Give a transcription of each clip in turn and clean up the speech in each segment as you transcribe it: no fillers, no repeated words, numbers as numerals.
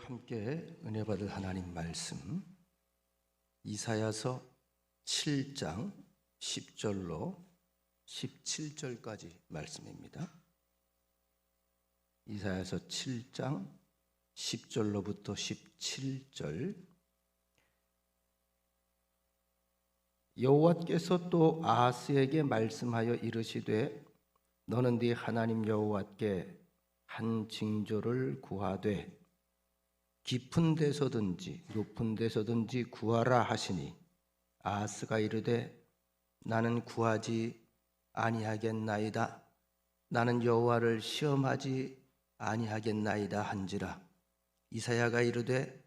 함께 은혜 받을 하나님 말씀 이사야서 7장 10절로 17절까지 말씀입니다. 이사야서 7장 10절로부터 17절. 여호와께서 또 아하스에게 말씀하여 이르시되 너는 네 하나님 여호와께 한 징조를 구하되 깊은 데서든지 높은 데서든지 구하라 하시니 아하스가 이르되 나는 구하지 아니하겠나이다. 나는 여호와를 시험하지 아니하겠나이다 한지라. 이사야가 이르되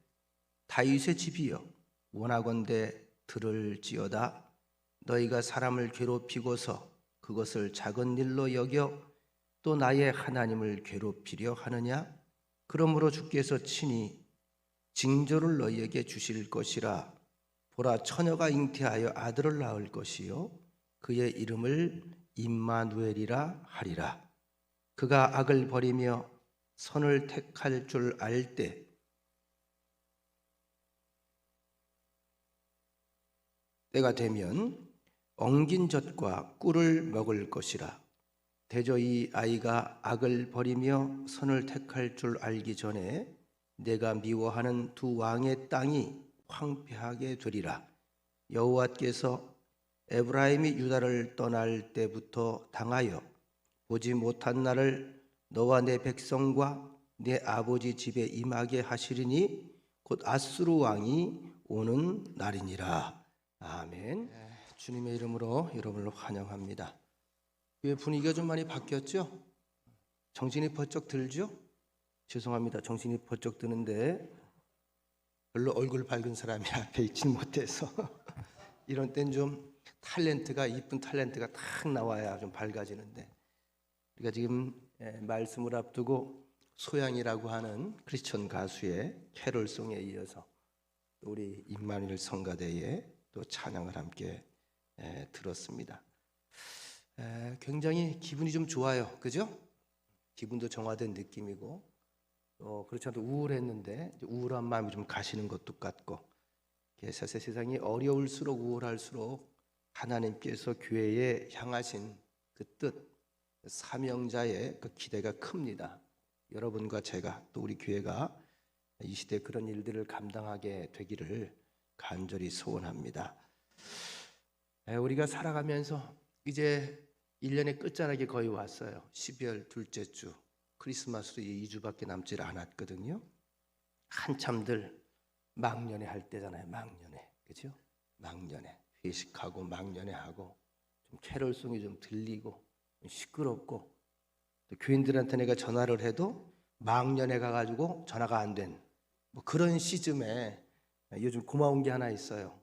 다윗의 집이여 원하건대 들을지어다. 너희가 사람을 괴롭히고서 그것을 작은 일로 여겨 또 나의 하나님을 괴롭히려 하느냐? 그러므로 주께서 친히 징조를 너희에게 주실 것이라. 보라, 처녀가 잉태하여 아들을 낳을 것이요 그의 이름을 임마누엘이라 하리라. 그가 악을 버리며 선을 택할 줄 알 때가 되면 엉긴 젖과 꿀을 먹을 것이라. 대저 이 아이가 악을 버리며 선을 택할 줄 알기 전에 내가 미워하는 두 왕의 땅이 황폐하게 되리라. 여호와께서 에브라임이 유다를 떠날 때부터 당하여 보지 못한 날을 너와 내 백성과 내 아버지 집에 임하게 하시리니 곧 아수르 왕이 오는 날이니라. 아멘. 주님의 이름으로 여러분을 환영합니다. 왜 분위기가 좀 많이 바뀌었죠? 정신이 번쩍 들죠? 죄송합니다. 정신이 번쩍 드는데 별로 얼굴 밝은 사람이 앞에 있지 못해서 이런 땐 좀 탤런트가, 이쁜 탤런트가 탁 나와야 좀 밝아지는데, 우리가 지금 말씀을 앞두고 소양이라고 하는 크리스천 가수의 캐롤송에 이어서 우리 임마누엘 성가대에 또 찬양을 함께 들었습니다. 굉장히 기분이 좀 좋아요, 그죠? 기분도 정화된 느낌이고, 그렇지 않아도 우울했는데 우울한 마음이 좀 가시는 것도 같고, 세상이 어려울수록 우울할수록 하나님께서 교회에 향하신 그 뜻, 사명자의 그 기대가 큽니다. 여러분과 제가 또 우리 교회가 이 시대에 그런 일들을 감당하게 되기를 간절히 소원합니다. 우리가 살아가면서 이제 1년의 끝자락이 거의 왔어요. 12월 둘째 주, 크리스마스도 2주밖에 남질 않았거든요. 한참들 막년회 할 때잖아요. 막년회, 그렇죠? 막년회 회식하고 막년회 하고 좀 캐롤송이 좀 들리고 시끄럽고, 또 교인들한테 내가 전화를 해도 막년회 가가지고 전화가 안 된 뭐 그런 시즌에 요즘 고마운 게 하나 있어요.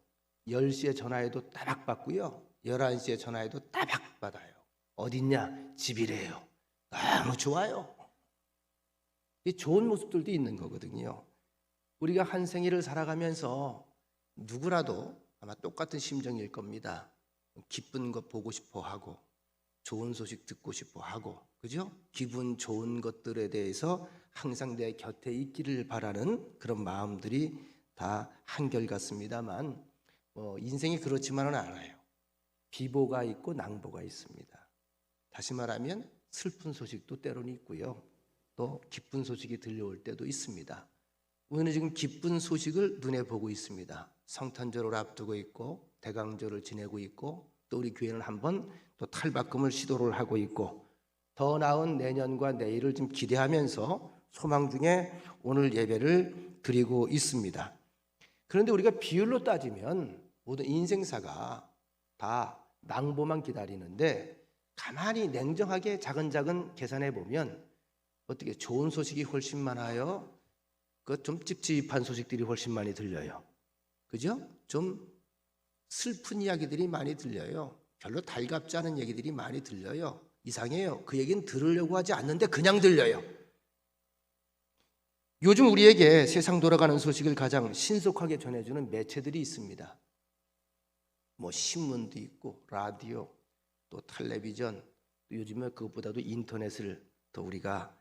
10시에 전화해도 따박 받고요, 11시에 전화해도 따박 받아요. 어딨냐? 집이래요. 너무 좋아요. 이 좋은 모습들도 있는 거거든요. 우리가 한 생일을 살아가면서 누구라도 아마 똑같은 심정일 겁니다. 기쁜 것 보고 싶어 하고, 좋은 소식 듣고 싶어 하고, 그죠? 기분 좋은 것들에 대해서 항상 내 곁에 있기를 바라는 그런 마음들이 다 한결같습니다만, 인생이 그렇지만은 않아요. 비보가 있고 낭보가 있습니다. 다시 말하면 슬픈 소식도 때로는 있고요, 또 기쁜 소식이 들려올 때도 있습니다. 우리는 지금 기쁜 소식을 눈에 보고 있습니다. 성탄절을 앞두고 있고 대강절을 지내고 있고, 또 우리 교회는 한번 또 탈바꿈을 시도를 하고 있고, 더 나은 내년과 내일을 좀 기대하면서 소망 중에 오늘 예배를 드리고 있습니다. 그런데 우리가 비율로 따지면 모든 인생사가 다 낭보만 기다리는데, 가만히 냉정하게 작은 계산해 보면 어떻게 좋은 소식이 훨씬 많아요? 그 좀 찝찝한 소식들이 훨씬 많이 들려요, 그죠? 좀 슬픈 이야기들이 많이 들려요. 별로 달갑지 않은 얘기들이 많이 들려요. 이상해요. 그 얘기는 들으려고 하지 않는데 그냥 들려요. 요즘 우리에게 세상 돌아가는 소식을 가장 신속하게 전해주는 매체들이 있습니다. 뭐 신문도 있고 라디오, 또 텔레비전, 또 요즘에 그것보다도 인터넷을 더 우리가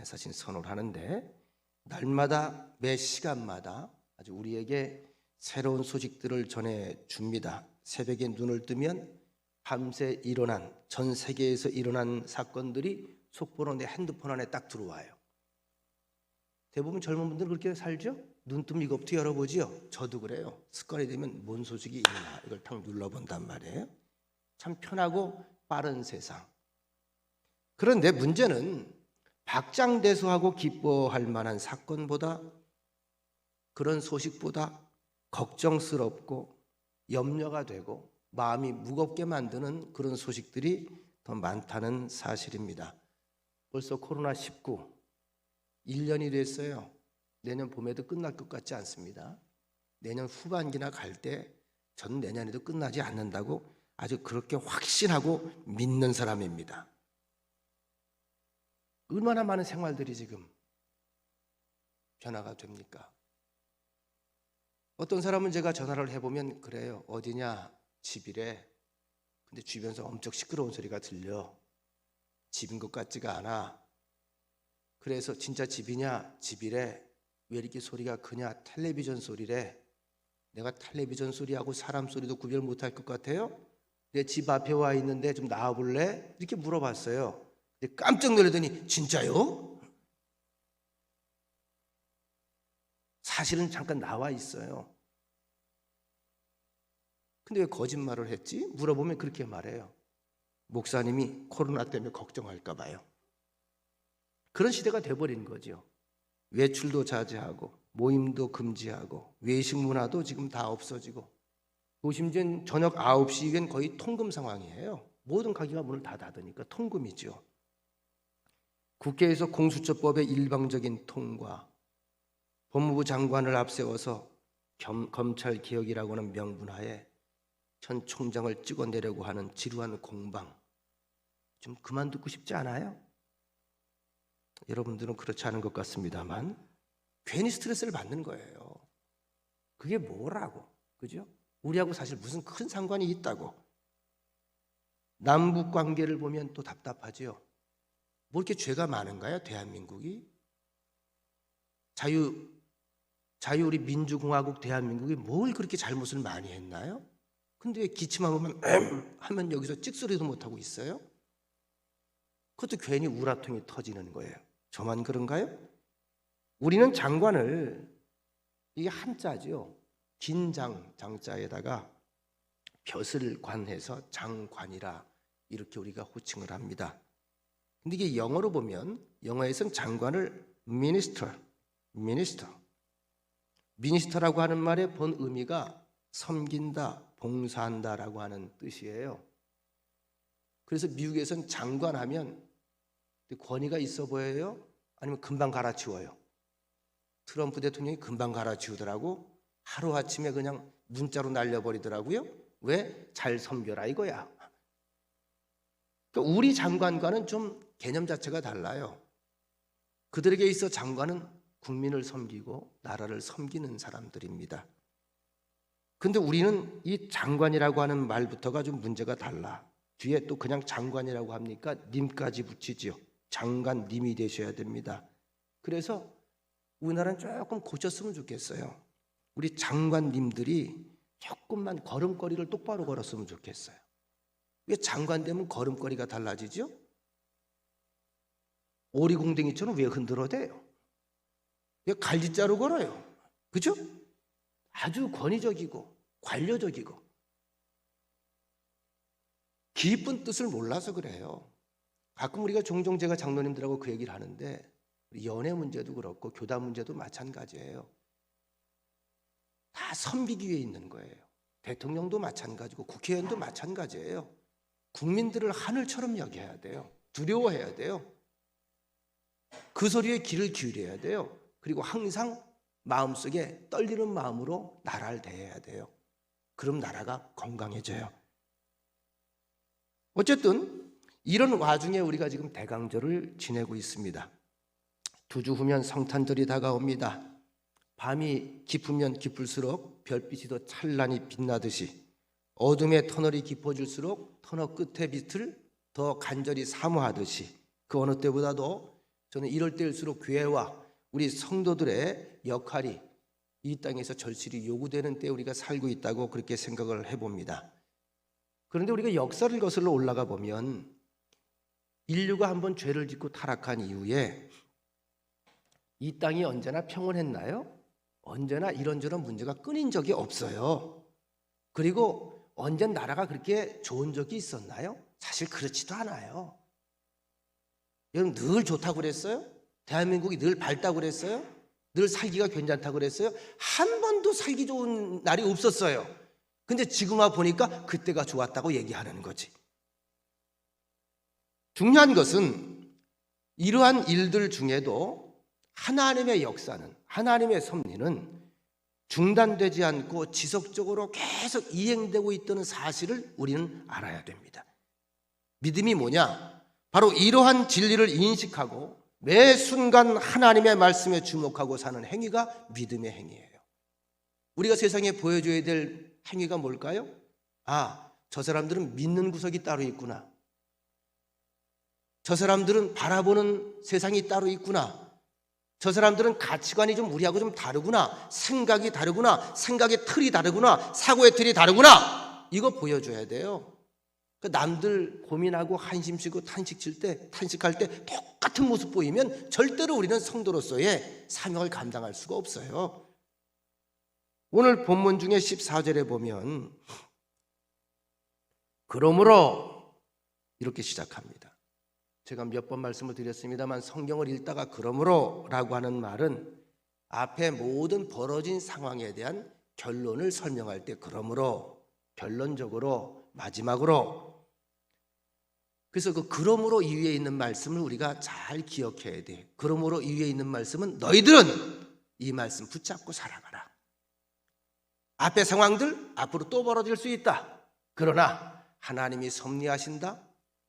사실 선호를 하는데, 날마다 매 시간마다 아주 우리에게 새로운 소식들을 전해줍니다. 새벽에 눈을 뜨면 밤새 일어난, 전 세계에서 일어난 사건들이 속보로 내 핸드폰 안에 딱 들어와요. 대부분 젊은 분들은 그렇게 살죠? 눈 뜨면 이것부터 열어보지요. 저도 그래요. 습관이 되면 뭔 소식이 있나 이걸 딱 눌러본단 말이에요. 참 편하고 빠른 세상. 그런데 문제는 박장대소하고 기뻐할 만한 사건보다, 그런 소식보다 걱정스럽고 염려가 되고 마음이 무겁게 만드는 그런 소식들이 더 많다는 사실입니다. 벌써 코로나19 1년이 됐어요. 내년 봄에도 끝날 것 같지 않습니다. 내년 후반기나 갈 때 전 내년에도 끝나지 않는다고 아주 그렇게 확신하고 믿는 사람입니다. 얼마나 많은 생활들이 지금 변화가 됩니까? 어떤 사람은 제가 전화를 해보면 그래요. 어디냐? 집이래. 근데 주변에서 엄청 시끄러운 소리가 들려. 집인 것 같지가 않아. 그래서 진짜 집이냐? 집이래. 왜 이렇게 소리가 크냐? 텔레비전 소리래. 내가 텔레비전 소리하고 사람 소리도 구별 못할 것 같아요? 내 집 앞에 와 있는데 좀 나와볼래? 이렇게 물어봤어요. 근데 깜짝 놀라더니 진짜요? 사실은 잠깐 나와 있어요. 근데 왜 거짓말을 했지? 물어보면 그렇게 말해요. 목사님이 코로나 때문에 걱정할까 봐요. 그런 시대가 돼버린 거죠. 외출도 자제하고 모임도 금지하고 외식 문화도 지금 다 없어지고, 또 심지어 저녁 9시 이후엔 거의 통금 상황이에요. 모든 가게가 문을 다 닫으니까 통금이죠. 국회에서 공수처법의 일방적인 통과, 법무부 장관을 앞세워서 검찰 개혁이라고 하는 명분하에 전 총장을 찍어내려고 하는 지루한 공방, 좀 그만 듣고 싶지 않아요? 여러분들은 그렇지 않은 것 같습니다만 괜히 스트레스를 받는 거예요. 그게 뭐라고, 그죠? 우리하고 사실 무슨 큰 상관이 있다고. 남북 관계를 보면 또 답답하지요. 뭐 이렇게 죄가 많은가요, 대한민국이? 우리 민주공화국 대한민국이 뭘 그렇게 잘못을 많이 했나요? 근데 왜 기침하면 하면 여기서 찍소리도 못하고 있어요? 그것도 괜히 우라통이 터지는 거예요. 저만 그런가요? 우리는 장관을, 이게 한자죠. 긴장, 장자에다가 벼슬 관해서 장관이라 이렇게 우리가 호칭을 합니다. 근데 이게 영어로 보면, 영어에서는 장관을 미니스터라고 하는 말의 본 의미가 섬긴다, 봉사한다라고 하는 뜻이에요. 그래서 미국에서는 장관하면 권위가 있어 보여요? 아니면 금방 갈아치워요? 트럼프 대통령이 금방 갈아치우더라고. 하루아침에 그냥 문자로 날려버리더라고요. 왜? 잘 섬겨라 이거야. 그러니까 우리 장관과는 좀 개념 자체가 달라요. 그들에게 있어 장관은 국민을 섬기고 나라를 섬기는 사람들입니다. 근데 우리는 이 장관이라고 하는 말부터가 좀 문제가 달라. 뒤에 또 그냥 장관이라고 합니까? 님까지 붙이지요. 장관님이 되셔야 됩니다. 그래서 우리나라는 조금 고쳤으면 좋겠어요. 우리 장관님들이 조금만 걸음걸이를 똑바로 걸었으면 좋겠어요. 왜 장관 되면 걸음걸이가 달라지죠? 오리공댕이처럼 왜 흔들어대요? 왜 갈짓자로 걸어요? 그죠? 아주 권위적이고 관료적이고 깊은 뜻을 몰라서 그래요. 가끔 우리가 종종 제가 장로님들하고 그 얘기를 하는데, 연애 문제도 그렇고 교단 문제도 마찬가지예요. 다 섬기기 위해 있는 거예요. 대통령도 마찬가지고 국회의원도 마찬가지예요. 국민들을 하늘처럼 여겨야 돼요. 두려워해야 돼요. 그 소리에 귀를 기울여야 돼요. 그리고 항상 마음속에 떨리는 마음으로 나라를 대해야 돼요. 그럼 나라가 건강해져요. 어쨌든 이런 와중에 우리가 지금 대강절을 지내고 있습니다. 2주 후면 성탄절이 다가옵니다. 밤이 깊으면 깊을수록 별빛이 더 찬란히 빛나듯이 어둠의 터널이 깊어질수록 터널 끝의 빛을 더 간절히 사모하듯이 그 어느 때보다도 저는 이럴 때일수록 교회와 우리 성도들의 역할이 이 땅에서 절실히 요구되는 때에 우리가 살고 있다고 그렇게 생각을 해봅니다. 그런데 우리가 역사를 거슬러 올라가 보면 인류가 한번 죄를 짓고 타락한 이후에 이 땅이 언제나 평온했나요? 언제나 이런저런 문제가 끊인 적이 없어요. 그리고 언제 나라가 그렇게 좋은 적이 있었나요? 사실 그렇지도 않아요. 여러분 늘 좋다고 그랬어요? 대한민국이 늘 밝다고 그랬어요? 늘 살기가 괜찮다고 그랬어요? 한 번도 살기 좋은 날이 없었어요. 근데 지금 와 보니까 그때가 좋았다고 얘기하는 거지. 중요한 것은 이러한 일들 중에도 하나님의 역사는, 하나님의 섭리는 중단되지 않고 지속적으로 계속 이행되고 있다는 사실을 우리는 알아야 됩니다. 믿음이 뭐냐? 바로 이러한 진리를 인식하고 매 순간 하나님의 말씀에 주목하고 사는 행위가 믿음의 행위예요. 우리가 세상에 보여줘야 될 행위가 뭘까요? 아, 저 사람들은 믿는 구석이 따로 있구나. 저 사람들은 바라보는 세상이 따로 있구나. 저 사람들은 가치관이 좀 우리하고 좀 다르구나. 생각이 다르구나. 생각의 틀이 다르구나. 사고의 틀이 다르구나. 이거 보여줘야 돼요. 남들 고민하고 한심 쉬고 탄식할 때 똑같은 모습 보이면 절대로 우리는 성도로서의 사명을 감당할 수가 없어요. 오늘 본문 중에 14절에 보면 그러므로 이렇게 시작합니다. 제가 몇 번 말씀을 드렸습니다만 성경을 읽다가 그러므로라고 하는 말은 앞에 모든 벌어진 상황에 대한 결론을 설명할 때 그러므로, 결론적으로, 마지막으로. 그래서 그 그러므로 이위에 있는 말씀을 우리가 잘 기억해야 돼. 그러므로 이위에 있는 말씀은 너희들은 이 말씀 붙잡고 살아가라. 앞에 상황들 앞으로 또 벌어질 수 있다. 그러나 하나님이 섭리하신다.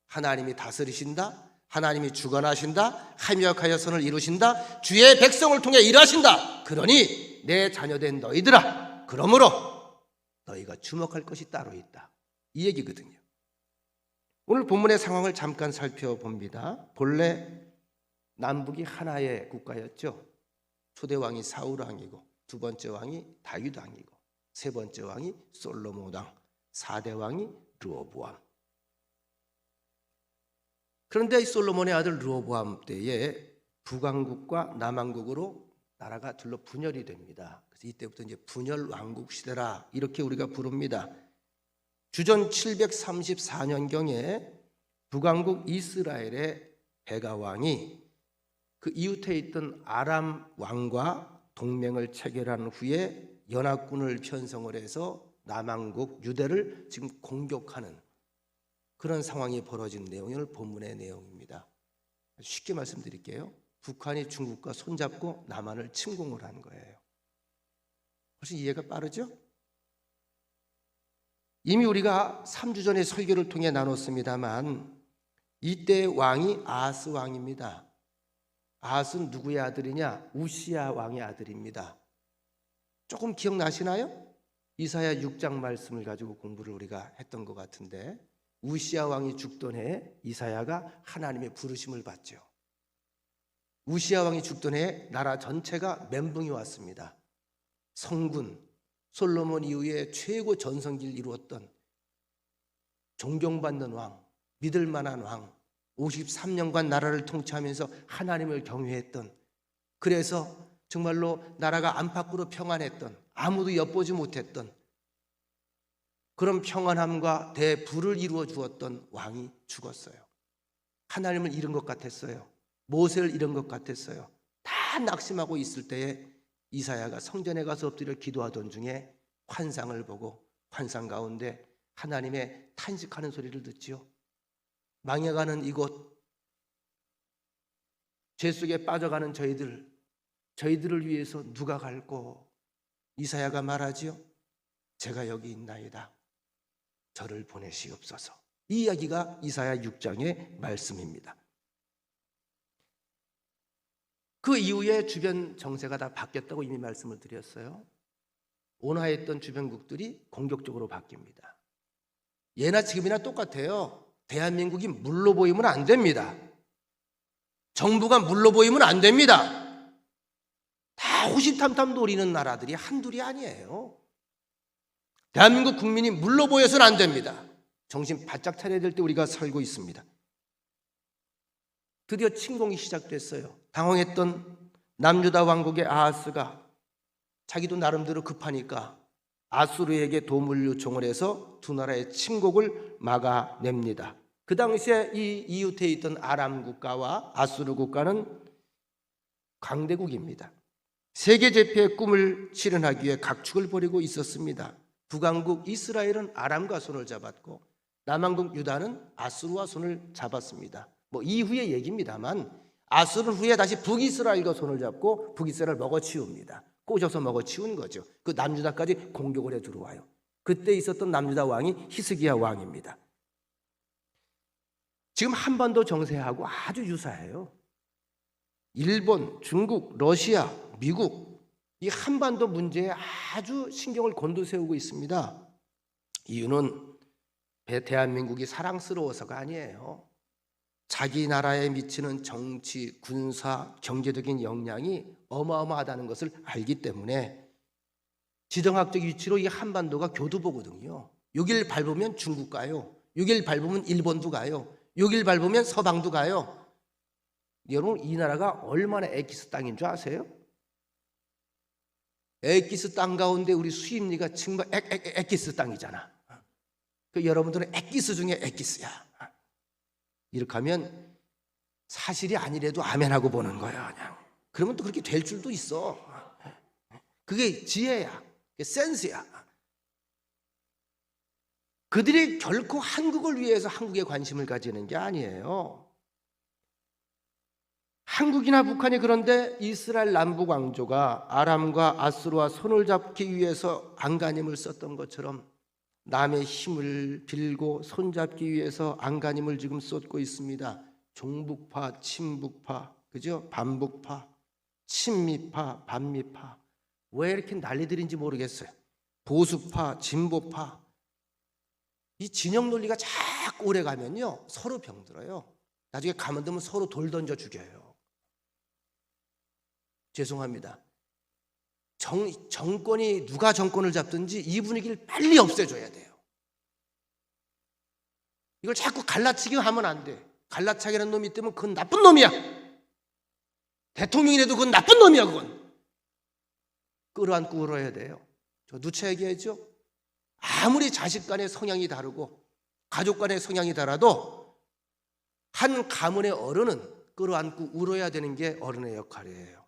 하나님이 다스리신다. 하나님이 주관하신다. 합력하여 선을 이루신다. 주의 백성을 통해 일하신다. 그러니 내 자녀된 너희들아, 그러므로 너희가 주목할 것이 따로 있다. 이 얘기거든요. 오늘 본문의 상황을 잠깐 살펴봅니다. 본래 남북이 하나의 국가였죠. 초대 왕이 사울 왕이고 두 번째 왕이 다윗 왕이고 세 번째 왕이 솔로몬 왕, 4대 왕이 르호보암. 그런데 이 솔로몬의 아들 르호보암 때에 북왕국과 남왕국으로 나라가 둘로 분열이 됩니다. 그래서 이때부터 이제 분열 왕국 시대라 이렇게 우리가 부릅니다. 주전 734년경에 북왕국 이스라엘의 베가 왕이 그 이웃에 있던 아람 왕과 동맹을 체결한 후에 연합군을 편성을 해서 남왕국 유대를 지금 공격하는 그런 상황이 벌어진 내용이 오늘 본문의 내용입니다. 쉽게 말씀드릴게요. 북한이 중국과 손잡고 남한을 침공을 한 거예요. 훨씬 이해가 빠르죠? 이미 우리가 3주 전에 설교를 통해 나눴습니다만 이때 왕이 아하스 왕입니다. 아하스는 누구의 아들이냐? 우시야 왕의 아들입니다. 조금 기억나시나요? 이사야 6장 말씀을 가지고 공부를 우리가 했던 것 같은데 우시야 왕이 죽던 해에 이사야가 하나님의 부르심을 받죠. 우시야 왕이 죽던 해에 나라 전체가 멘붕이 왔습니다. 성군, 솔로몬 이후에 최고 전성기를 이루었던 존경받는 왕, 믿을 만한 왕, 53년간 나라를 통치하면서 하나님을 경외했던, 그래서 정말로 나라가 안팎으로 평안했던, 아무도 엿보지 못했던 그런 평안함과 대부를 이루어 주었던 왕이 죽었어요. 하나님을 잃은 것 같았어요. 모세를 잃은 것 같았어요. 다 낙심하고 있을 때에 이사야가 성전에 가서 엎드려 기도하던 중에 환상을 보고 환상 가운데 하나님의 탄식하는 소리를 듣지요. 망해가는 이곳, 죄 속에 빠져가는 저희들을 위해서 누가 갈고? 이사야가 말하지요. 제가 여기 있나이다. 저를 보내시옵소서. 이 이야기가 이사야 6장의 말씀입니다. 그 이후에 주변 정세가 다 바뀌었다고 이미 말씀을 드렸어요. 온화했던 주변국들이 공격적으로 바뀝니다. 예나 지금이나 똑같아요. 대한민국이 물로 보이면 안 됩니다. 정부가 물로 보이면 안 됩니다. 다 호시탐탐 노리는 나라들이 한둘이 아니에요. 대한민국 국민이 물러 보여서는 안 됩니다. 정신 바짝 차려야 될 때 우리가 살고 있습니다. 드디어 침공이 시작됐어요. 당황했던 남유다 왕국의 아하스가 자기도 나름대로 급하니까 아수르에게 도움을 요청을 해서 두 나라의 침공을 막아냅니다. 그 당시에 이 이웃에 있던 아람 국가와 아수르 국가는 강대국입니다. 세계 제패의 꿈을 실현하기 위해 각축을 벌이고 있었습니다. 북왕국 이스라엘은 아람과 손을 잡았고 남왕국 유다는 아수르와 손을 잡았습니다. 뭐 이후의 얘기입니다만 아수르 후에 다시 북이스라엘과 손을 잡고 북이스라엘을 먹어치웁니다. 꼬셔서 먹어치운 거죠. 그 남유다까지 공격을 해 들어와요. 그때 있었던 남유다 왕이 히스기야 왕입니다. 지금 한반도 정세하고 아주 유사해요. 일본, 중국, 러시아, 미국 이 한반도 문제에 아주 신경을 곤두세우고 있습니다. 이유는 대한민국이 사랑스러워서가 아니에요. 자기 나라에 미치는 정치, 군사, 경제적인 영향이 어마어마하다는 것을 알기 때문에 지정학적 위치로 이 한반도가 교두보거든요. 여길 밟으면 중국 가요. 여길 밟으면 일본도 가요. 여길 밟으면 서방도 가요. 여러분 이 나라가 얼마나 엑기스 땅인 줄 아세요? 엑기스 땅 가운데 우리 수입리가 정말 엑기스 땅이잖아. 그 여러분들은 엑기스 중에 엑기스야. 이렇게 하면 사실이 아니래도 아멘하고 보는 거야 그냥. 그러면 또 그렇게 될 줄도 있어. 그게 지혜야. 그게 센스야. 그들이 결코 한국을 위해서 한국에 관심을 가지는 게 아니에요. 한국이나 북한이 그런데 이스라엘 남북 왕조가 아람과 아수르와 손을 잡기 위해서 안간힘을 썼던 것처럼 남의 힘을 빌고 손잡기 위해서 안간힘을 지금 쏟고 있습니다. 종북파, 친북파, 그죠? 반북파, 친미파, 반미파. 왜 이렇게 난리들인지 모르겠어요. 보수파, 진보파. 이 진영 논리가 자꾸 오래 가면요 서로 병들어요. 나중에 가만 두면 서로 돌 던져 죽여요. 죄송합니다. 정권이 누가 정권을 잡든지 이 분위기를 빨리 없애줘야 돼요. 이걸 자꾸 갈라치기 하면 안 돼. 갈라차기라는 놈이 있다면 그건 나쁜 놈이야. 대통령이라도 그건 나쁜 놈이야. 그건 끌어안고 울어야 돼요. 저 누차 얘기했죠. 아무리 자식 간의 성향이 다르고 가족 간의 성향이 달라도 한 가문의 어른은 끌어안고 울어야 되는 게 어른의 역할이에요.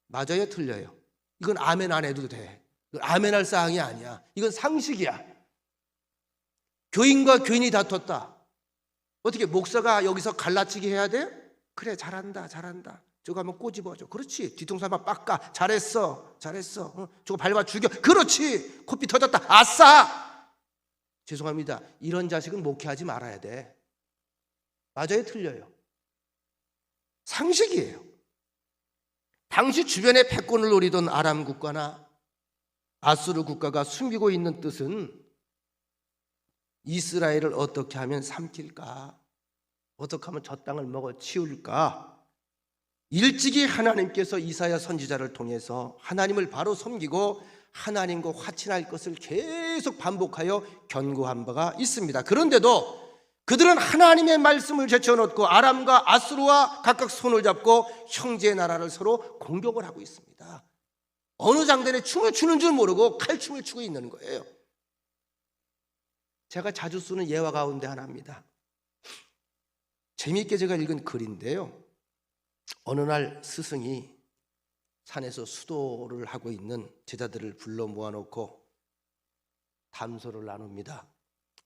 맞아요, 틀려요? 이건 아멘 안 해도 돼. 이건 아멘할 사항이 아니야. 이건 상식이야. 교인과 교인이 다퉜다. 어떻게 목사가 여기서 갈라치기 해야 돼? 그래, 잘한다, 잘한다. 저거 한번 꼬집어줘. 그렇지. 뒤통수 한번 빡까. 잘했어, 잘했어. 저거 밟아 죽여. 그렇지. 코피 터졌다. 아싸. 죄송합니다. 이런 자식은 목회하지 말아야 돼. 맞아요, 틀려요? 상식이에요. 당시 주변에 패권을 노리던 아람 국가나 아수르 국가가 숨기고 있는 뜻은 이스라엘을 어떻게 하면 삼킬까? 어떻게 하면 저 땅을 먹어 치울까? 일찍이 하나님께서 이사야 선지자를 통해서 하나님을 바로 섬기고 하나님과 화친할 것을 계속 반복하여 견고한 바가 있습니다. 그런데도 그들은 하나님의 말씀을 제쳐놓고 아람과 아수르와 각각 손을 잡고 형제 나라를 서로 공격을 하고 있습니다. 어느 장단에 춤을 추는 줄 모르고 칼춤을 추고 있는 거예요. 제가 자주 쓰는 예화 가운데 하나입니다. 재미있게 제가 읽은 글인데요. 어느 날 스승이 산에서 수도를 하고 있는 제자들을 불러 모아놓고 담소를 나눕니다.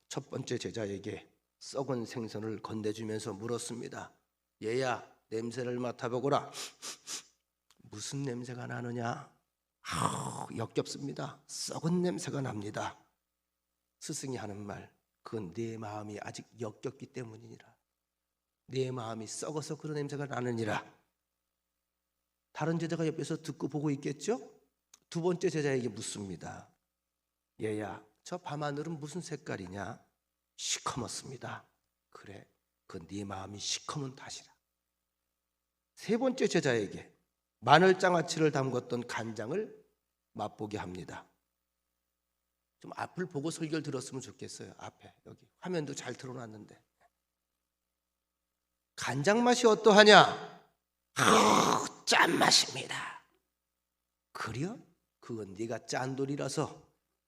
첫 번째 제자에게 썩은 생선을 건네주면서 물었습니다. 얘야, 냄새를 맡아보거라. 무슨 냄새가 나느냐? 역겹습니다. 썩은 냄새가 납니다. 스승이 하는 말, 그건 내 마음이 아직 역겹기 때문이니라. 내 마음이 썩어서 그런 냄새가 나느니라. 다른 제자가 옆에서 듣고 보고 있겠죠? 두 번째 제자에게 묻습니다. 얘야, 저 밤하늘은 무슨 색깔이냐? 시커멓습니다. 그래, 그 네 마음이 시커먼 탓이라. 세 번째 제자에게 마늘장아찌를 담궜던 간장을 맛보게 합니다. 좀 앞을 보고 설교를 들었으면 좋겠어요. 앞에 여기 화면도 잘 틀어놨는데 간장 맛이 어떠하냐? 짠맛입니다. 그려? 그건 네가 짠돌이라서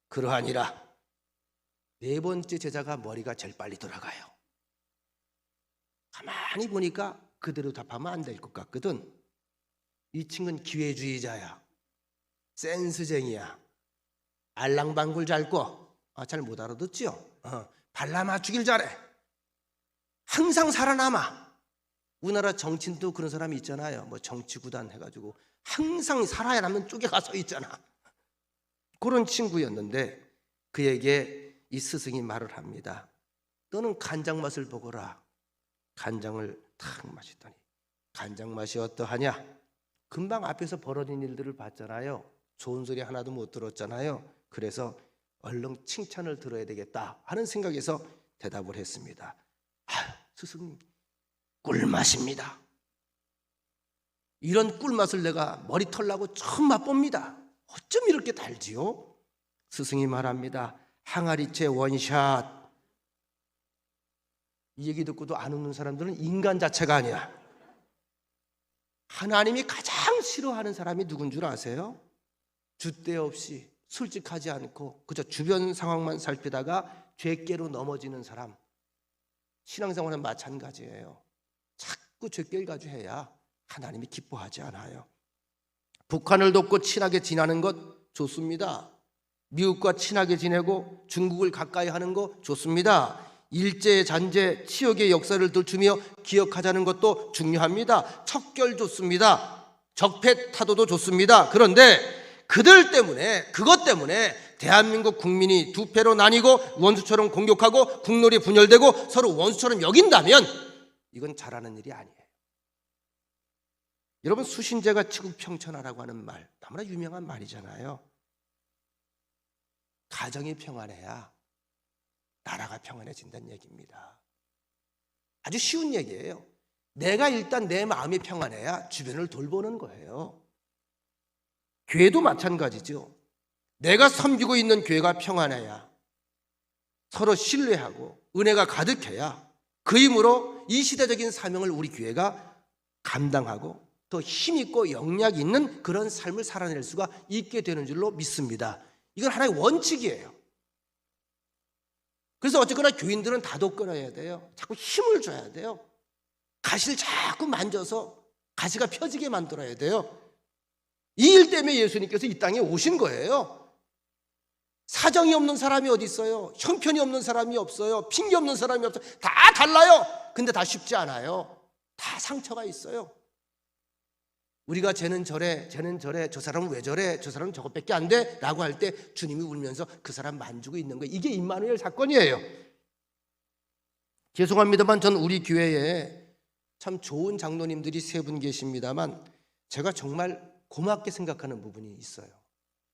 그러하니라. 네 번째 제자가 머리가 제일 빨리 돌아가요. 가만히 보니까 그대로 답하면 안 될 것 같거든. 이 친구는 기회주의자야. 센스쟁이야. 알랑방굴 잘 꿔. 잘 못 알아듣죠? 발라 맞추길 잘해. 항상 살아남아. 우리나라 정치인도 그런 사람이 있잖아요. 뭐 정치구단 해가지고 항상 살아남는 쪽에 가서 있잖아. 그런 친구였는데 그에게 이 스승이 말을 합니다. 너는 간장 맛을 보거라. 간장을 탁 마시더니 간장 맛이 어떠하냐? 금방 앞에서 벌어진 일들을 봤잖아요. 좋은 소리 하나도 못 들었잖아요. 그래서 얼른 칭찬을 들어야 되겠다 하는 생각에서 대답을 했습니다. 스승님, 꿀맛입니다. 이런 꿀맛을 내가 머리털 나고 처음 맛봅니다. 어쩜 이렇게 달지요? 스승이 말합니다. 항아리채 원샷. 이 얘기 듣고도 안 웃는 사람들은 인간 자체가 아니야. 하나님이 가장 싫어하는 사람이 누군 줄 아세요? 줏대 없이 솔직하지 않고 그저 주변 상황만 살피다가 죄께로 넘어지는 사람. 신앙생활은 마찬가지예요. 자꾸 죄를 가지고 해야 하나님이 기뻐하지 않아요. 북한을 돕고 친하게 지내는 것 좋습니다. 미국과 친하게 지내고 중국을 가까이 하는 거 좋습니다. 일제, 잔재, 치욕의 역사를 들추며 기억하자는 것도 중요합니다. 척결 좋습니다. 적폐 타도도 좋습니다. 그런데 그들 때문에, 그것 때문에 대한민국 국민이 두 패로 나뉘고 원수처럼 공격하고 국론이 분열되고 서로 원수처럼 여긴다면 이건 잘하는 일이 아니에요. 여러분, 수신제가 치국평천하라고 하는 말 너무나 유명한 말이잖아요. 가정이 평안해야 나라가 평안해진다는 얘기입니다. 아주 쉬운 얘기예요. 내가 일단 내 마음이 평안해야 주변을 돌보는 거예요. 교회도 마찬가지죠. 내가 섬기고 있는 교회가 평안해야, 서로 신뢰하고 은혜가 가득해야 그 힘으로 이 시대적인 사명을 우리 교회가 감당하고 더 힘있고 영향이 있는 그런 삶을 살아낼 수가 있게 되는 줄로 믿습니다. 이건 하나의 원칙이에요. 그래서 어쨌거나 교인들은 다독거려야 돼요. 자꾸 힘을 줘야 돼요. 가시를 자꾸 만져서 가시가 펴지게 만들어야 돼요. 이 일 때문에 예수님께서 이 땅에 오신 거예요. 사정이 없는 사람이 어디 있어요? 형편이 없는 사람이 없어요. 핑계 없는 사람이 없어요. 다 달라요. 근데 다 쉽지 않아요. 다 상처가 있어요. 우리가 쟤는 저래, 저 사람은 왜 저래, 저 사람은 저것밖에 안 돼 라고 할 때 주님이 울면서 그 사람 만지고 있는 거예요. 이게 임마누엘 사건이에요. 죄송합니다만 전 우리 교회에 참 좋은 장로님들이 세 분 계십니다만 제가 정말 고맙게 생각하는 부분이 있어요.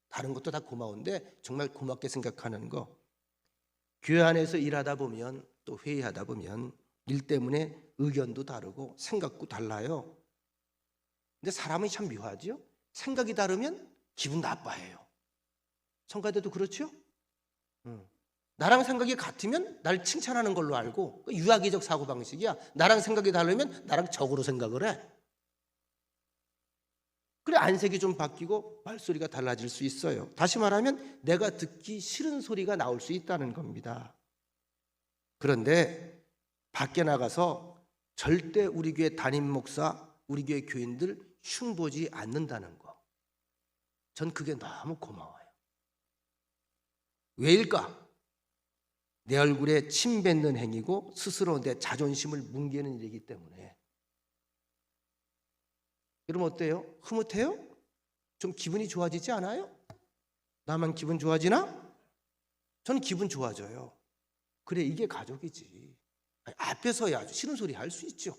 다른 것도 다 고마운데 정말 고맙게 생각하는 거, 교회 안에서 일하다 보면 또 회의하다 보면 일 때문에 의견도 다르고 생각도 달라요. 근데 사람이 참 묘하죠. 생각이 다르면 기분 나빠해요. 성가대도 그렇죠? 나랑 생각이 같으면 날 칭찬하는 걸로 알고, 유아기적 사고방식이야. 나랑 생각이 다르면 나랑 적으로 생각을 해. 그래, 안색이 좀 바뀌고 말소리가 달라질 수 있어요. 다시 말하면 내가 듣기 싫은 소리가 나올 수 있다는 겁니다. 그런데 밖에 나가서 절대 우리 교회 담임 목사, 우리 교회 교인들 흉보지 않는다는 거, 전 그게 너무 고마워요. 왜일까? 내 얼굴에 침 뱉는 행위고 스스로 내 자존심을 뭉개는 일이기 때문에. 여러분 어때요? 흐뭇해요? 좀 기분이 좋아지지 않아요? 나만 기분 좋아지나? 저는 기분 좋아져요. 그래, 이게 가족이지. 앞에서야 싫은 소리 할 수 있죠.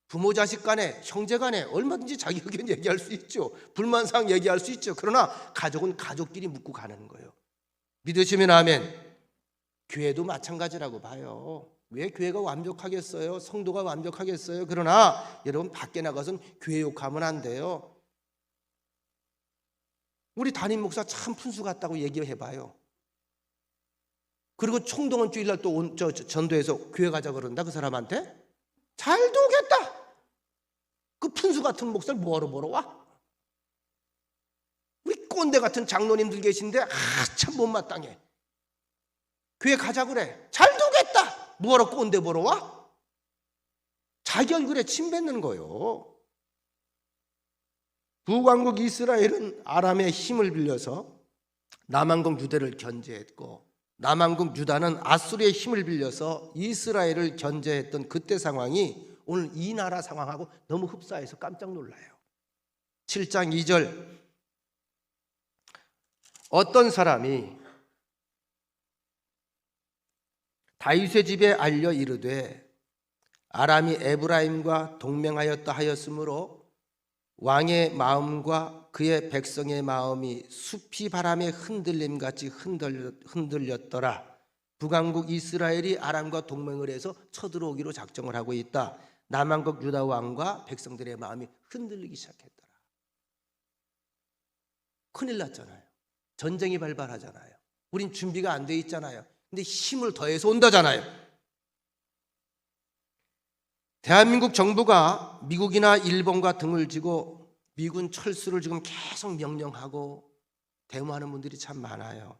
부모 자식 간에, 형제 간에 얼마든지 자기 의견 얘기할 수 있죠. 불만사항 얘기할 수 있죠. 그러나 가족은 가족끼리 묻고 가는 거예요. 믿으시면 아멘. 교회도 마찬가지라고 봐요. 왜 교회가 완벽하겠어요? 성도가 완벽하겠어요? 그러나 여러분 밖에 나가서는 교회 욕하면 안 돼요. 우리 담임 목사 참 푼수 같다고 얘기해봐요. 그리고 총동원 주일날 또 전도해서 교회 가자 그런다 그 사람한테? 잘 도겠다. 그 푼수 같은 목사를 뭐하러 보러 와? 우리 꼰대 같은 장로님들 계신데 참 못마땅해. 교회 가자 그래. 잘 도겠다. 뭐하러 꼰대 보러 와? 자기 얼굴에 침 뱉는 거요. 북왕국 이스라엘은 아람의 힘을 빌려서 남왕국 유대를 견제했고, 남왕국 유다는 아수르의 힘을 빌려서 이스라엘을 견제했던 그때 상황이 오늘 이 나라 상황하고 너무 흡사해서 깜짝 놀라요. 7장 2절, 어떤 사람이 다윗의 집에 알려 이르되 아람이 에브라임과 동맹하였다 하였으므로 왕의 마음과 그의 백성의 마음이 숲이 바람에 흔들림같이 흔들렸더라. 북왕국 이스라엘이 아람과 동맹을 해서 쳐들어오기로 작정을 하고 있다. 남왕국 유다 왕과 백성들의 마음이 흔들리기 시작했더라. 큰일 났잖아요. 전쟁이 발발하잖아요. 우린 준비가 안 돼 있잖아요. 근데 힘을 더해서 온다잖아요. 대한민국 정부가 미국이나 일본과 등을 지고 미군 철수를 지금 계속 명령하고 데모하는 분들이 참 많아요.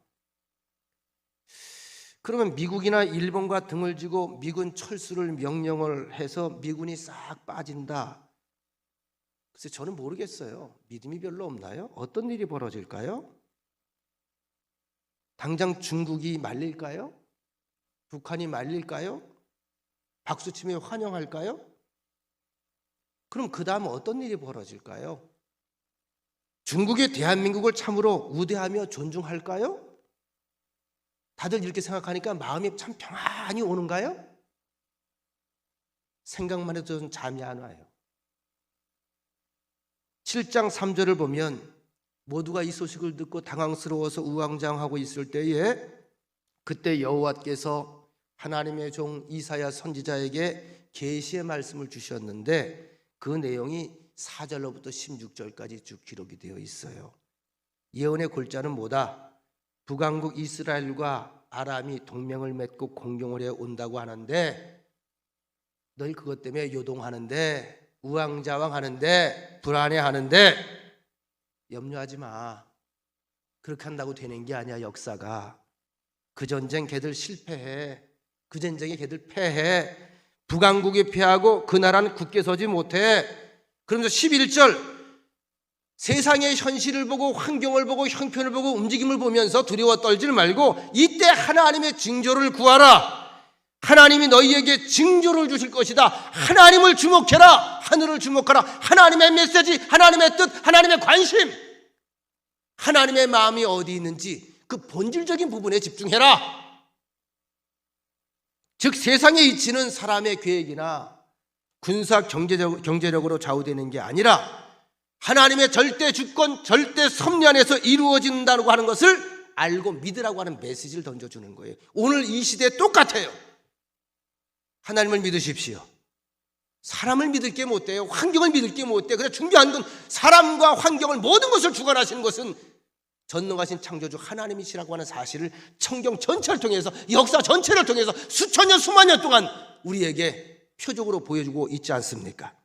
그러면 미국이나 일본과 등을 지고 미군 철수를 명령을 해서 미군이 싹 빠진다. 글쎄 저는 모르겠어요. 믿음이 별로 없나요? 어떤 일이 벌어질까요? 당장 중국이 말릴까요? 북한이 말릴까요? 박수치며 환영할까요? 그럼 그 다음 어떤 일이 벌어질까요? 중국이 대한민국을 참으로 우대하며 존중할까요? 다들 이렇게 생각하니까 마음이 참 평안히 오는가요? 생각만 해도 저는 잠이 안 와요. 7장 3절을 보면 모두가 이 소식을 듣고 당황스러워서 우왕좌왕하고 있을 때에 그때 여호와께서 하나님의 종 이사야 선지자에게 계시의 말씀을 주셨는데 그 내용이 4절로부터 16절까지 쭉 기록이 되어 있어요. 예언의 골자는 뭐다? 북왕국 이스라엘과 아람이 동맹을 맺고 공경을 해 온다고 하는데 늘 그것 때문에 요동하는데 우왕좌왕하는데 불안해하는데 염려하지 마. 그렇게 한다고 되는 게 아니야. 역사가 그 전쟁 걔들 실패해. 그 전쟁에 걔들 패해. 북왕국이 패하고 그 나라는 굳게 서지 못해. 그러면서 11절 세상의 현실을 보고 환경을 보고 형편을 보고 움직임을 보면서 두려워 떨지 말고 이때 하나님의 징조를 구하라. 하나님이 너희에게 징조를 주실 것이다. 하나님을 주목해라. 하늘을 주목하라. 하나님의 메시지, 하나님의 뜻, 하나님의 관심, 하나님의 마음이 어디 있는지 그 본질적인 부분에 집중해라. 즉 세상의 이치는 사람의 계획이나 군사 경제력으로 좌우되는 게 아니라 하나님의 절대 주권, 절대 섭리 안에서 이루어진다고 하는 것을 알고 믿으라고 하는 메시지를 던져주는 거예요. 오늘 이 시대에 똑같아요. 하나님을 믿으십시오. 사람을 믿을 게 못 돼요. 환경을 믿을 게 못 돼요. 그래서 중요한 건 사람과 환경을 모든 것을 주관하시는 것은 전능하신 창조주 하나님이시라고 하는 사실을 성경 전체를 통해서 역사 전체를 통해서 수천 년 수만 년 동안 우리에게 표적으로 보여주고 있지 않습니까?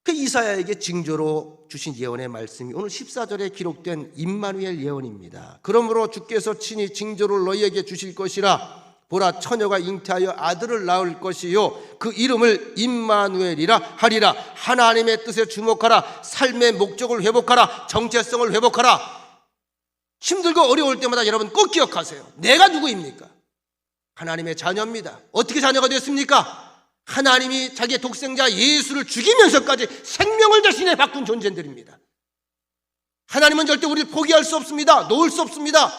그 이사야에게 징조로 주신 예언의 말씀이 오늘 14절에 기록된 임마누엘 예언입니다. 그러므로 주께서 친히 징조를 너희에게 주실 것이라. 보라 처녀가 잉태하여 아들을 낳을 것이요 그 이름을 임마누엘이라 하리라. 하나님의 뜻에 주목하라. 삶의 목적을 회복하라. 정체성을 회복하라. 힘들고 어려울 때마다 여러분 꼭 기억하세요. 내가 누구입니까? 하나님의 자녀입니다. 어떻게 자녀가 됐습니까? 하나님이 자기의 독생자 예수를 죽이면서까지 생명을 대신에 바꾼 존재들입니다. 하나님은 절대 우리를 포기할 수 없습니다. 놓을 수 없습니다.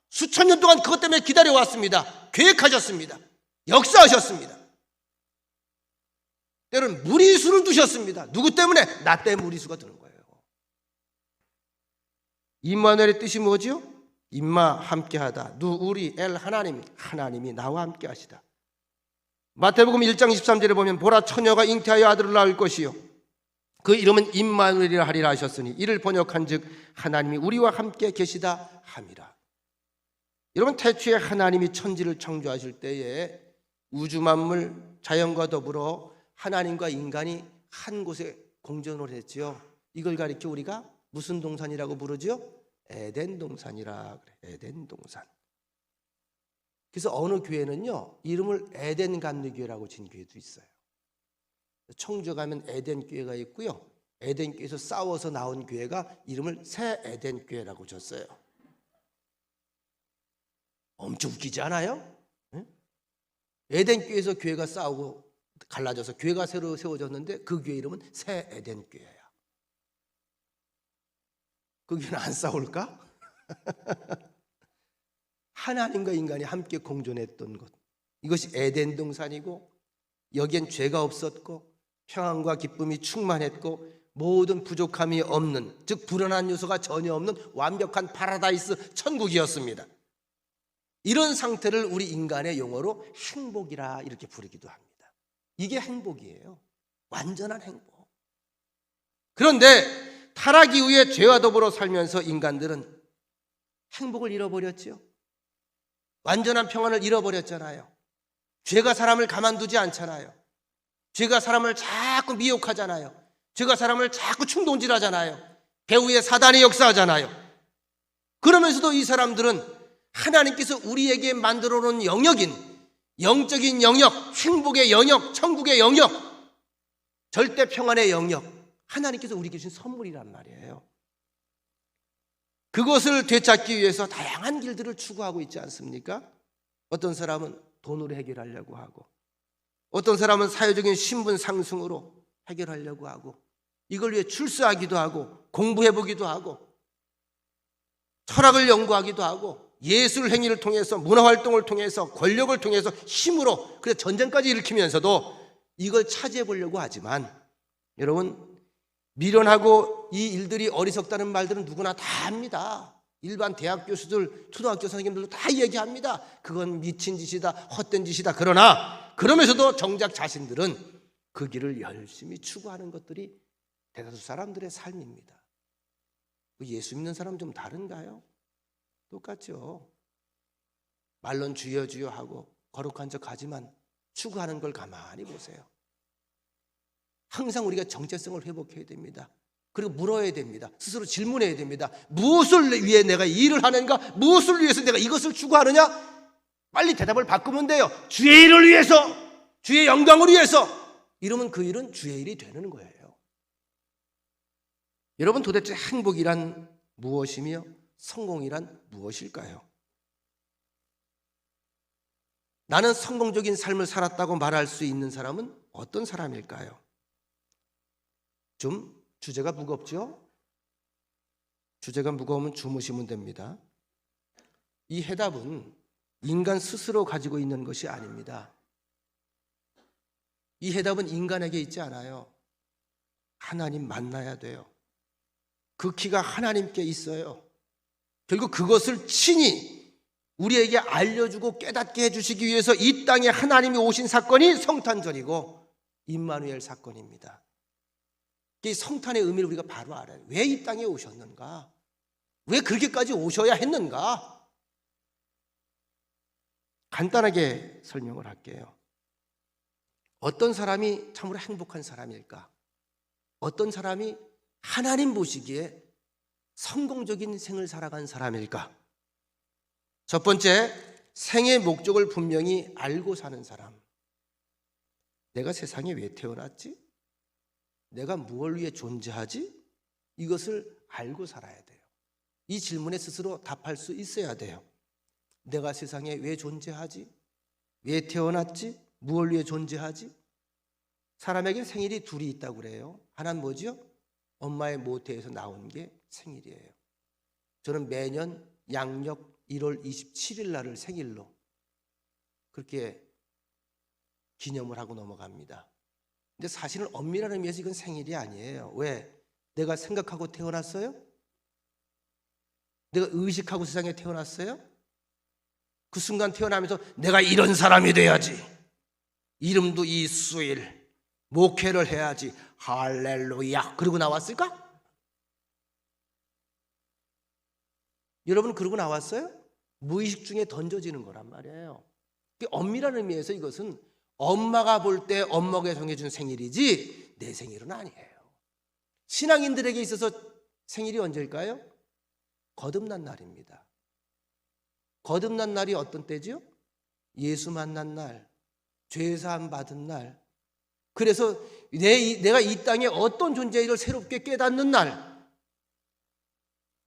수천 년 동안 그것 때문에 기다려왔습니다. 계획하셨습니다. 역사하셨습니다. 때로는 무리수를 두셨습니다. 누구 때문에? 나 때문에 무리수가 드는 거예요. 임마누엘의 뜻이 뭐죠? 임마 함께하다. 누 우리 엘 하나님이 나와 함께하시다. 마태복음 1장 23절에 보면 보라 처녀가 잉태하여 아들을 낳을 것이요 그 이름은 임마누엘이라 하리라 하셨으니 이를 번역한즉 하나님이 우리와 함께 계시다 함이라. 여러분, 태초에 하나님이 천지를 창조하실 때에 우주 만물 자연과 더불어 하나님과 인간이 한 곳에 공존을 했지요. 이걸 가리켜 우리가 무슨 동산이라고 부르죠? 에덴 동산이라 그래. 에덴 동산. 그래서 어느 교회는요 이름을 에덴 감리교회라고 진 교회도 있어요. 청주에 가면 에덴 교회가 있고요, 에덴 교회에서 싸워서 나온 교회가 이름을 새 에덴 교회라고 줬어요. 엄청 웃기지 않아요? 에덴 교회에서 교회가 싸우고 갈라져서 교회가 새로 세워졌는데 그 교회 이름은 새 에덴 교회야. 그 교회는 안 싸울까? 하나님과 인간이 함께 공존했던 곳, 이것이 에덴 동산이고 여기엔 죄가 없었고 평안과 기쁨이 충만했고 모든 부족함이 없는, 즉 불안한 요소가 전혀 없는 완벽한 파라다이스 천국이었습니다. 이런 상태를 우리 인간의 용어로 행복이라 이렇게 부르기도 합니다. 이게 행복이에요. 완전한 행복. 그런데 타락 이후에 죄와 더불어 살면서 인간들은 행복을 잃어버렸죠. 완전한 평안을 잃어버렸잖아요. 죄가 사람을 가만두지 않잖아요. 죄가 사람을 자꾸 미혹하잖아요. 죄가 사람을 자꾸 충동질하잖아요. 배후에 사단이 역사하잖아요. 그러면서도 이 사람들은 하나님께서 우리에게 만들어 놓은 영역인 영적인 영역, 행복의 영역, 천국의 영역, 절대 평안의 영역, 하나님께서 우리에게 주신 선물이란 말이에요. 그것을 되찾기 위해서 다양한 길들을 추구하고 있지 않습니까? 어떤 사람은 돈으로 해결하려고 하고, 어떤 사람은 사회적인 신분 상승으로 해결하려고 하고, 이걸 위해 출세하기도 하고 공부해보기도 하고 철학을 연구하기도 하고 예술 행위를 통해서, 문화활동을 통해서, 권력을 통해서 힘으로, 그래서 전쟁까지 일으키면서도 이걸 차지해보려고 하지만, 여러분, 미련하고 이 일들이 어리석다는 말들은 누구나 다 합니다. 일반 대학 교수들, 초등학교 선생님들도 다 얘기합니다. 그건 미친 짓이다, 헛된 짓이다. 그러면서도 정작 자신들은 그 길을 열심히 추구하는 것들이 대다수 사람들의 삶입니다. 예수 믿는 사람 좀 다른가요? 똑같죠. 말론 주여 주여 하고 거룩한 척 하지만 추구하는 걸 가만히 보세요. 항상 우리가 정체성을 회복해야 됩니다. 그리고 물어야 됩니다. 스스로 질문해야 됩니다. 무엇을 위해 내가 일을 하는가? 무엇을 위해서 내가 이것을 추구하느냐? 빨리 대답을 바꾸면 돼요. 주의 일을 위해서, 주의 영광을 위해서. 이러면 그 일은 주의 일이 되는 거예요. 여러분, 도대체 행복이란 무엇이며 성공이란 무엇일까요? 나는 성공적인 삶을 살았다고 말할 수 있는 사람은 어떤 사람일까요? 좀 주제가 무겁죠? 주제가 무거우면 주무시면 됩니다. 이 해답은 인간 스스로 가지고 있는 것이 아닙니다. 이 해답은 인간에게 있지 않아요. 하나님 만나야 돼요. 그 키가 하나님께 있어요. 결국 그것을 친히 우리에게 알려주고 깨닫게 해주시기 위해서 이 땅에 하나님이 오신 사건이 성탄절이고 임마누엘 사건입니다. 이 성탄의 의미를 우리가 바로 알아요. 왜 이 땅에 오셨는가? 왜 그렇게까지 오셔야 했는가? 간단하게 설명을 할게요. 어떤 사람이 참으로 행복한 사람일까? 어떤 사람이 하나님 보시기에 성공적인 생을 살아간 사람일까? 첫 번째, 생의 목적을 분명히 알고 사는 사람. 내가 세상에 왜 태어났지? 내가 무엇을 위해 존재하지? 이것을 알고 살아야 돼요. 이 질문에 스스로 답할 수 있어야 돼요. 내가 세상에 왜 존재하지? 왜 태어났지? 무엇을 위해 존재하지? 사람에게 생일이 둘이 있다고 그래요. 하나는 뭐죠? 엄마의 모태에서 나온 게 생일이에요. 저는 매년 양력 1월 27일 날을 생일로 그렇게 기념을 하고 넘어갑니다. 근데 사실은 엄밀한 의미에서 이건 생일이 아니에요. 왜? 내가 생각하고 태어났어요? 내가 의식하고 세상에 태어났어요? 그 순간 태어나면서 내가 이런 사람이 돼야지, 이름도 이수일, 목회를 해야지, 할렐루야 그러고 나왔을까? 여러분 그러고 나왔어요? 무의식 중에 던져지는 거란 말이에요. 엄밀한 의미에서 이것은 엄마가 볼 때 엄마가 정해준 생일이지 내 생일은 아니에요. 신앙인들에게 있어서 생일이 언제일까요? 거듭난 날입니다. 거듭난 날이 어떤 때죠? 예수 만난 날, 죄사함 받은 날. 그래서 내가 이 땅에 어떤 존재를 새롭게 깨닫는 날.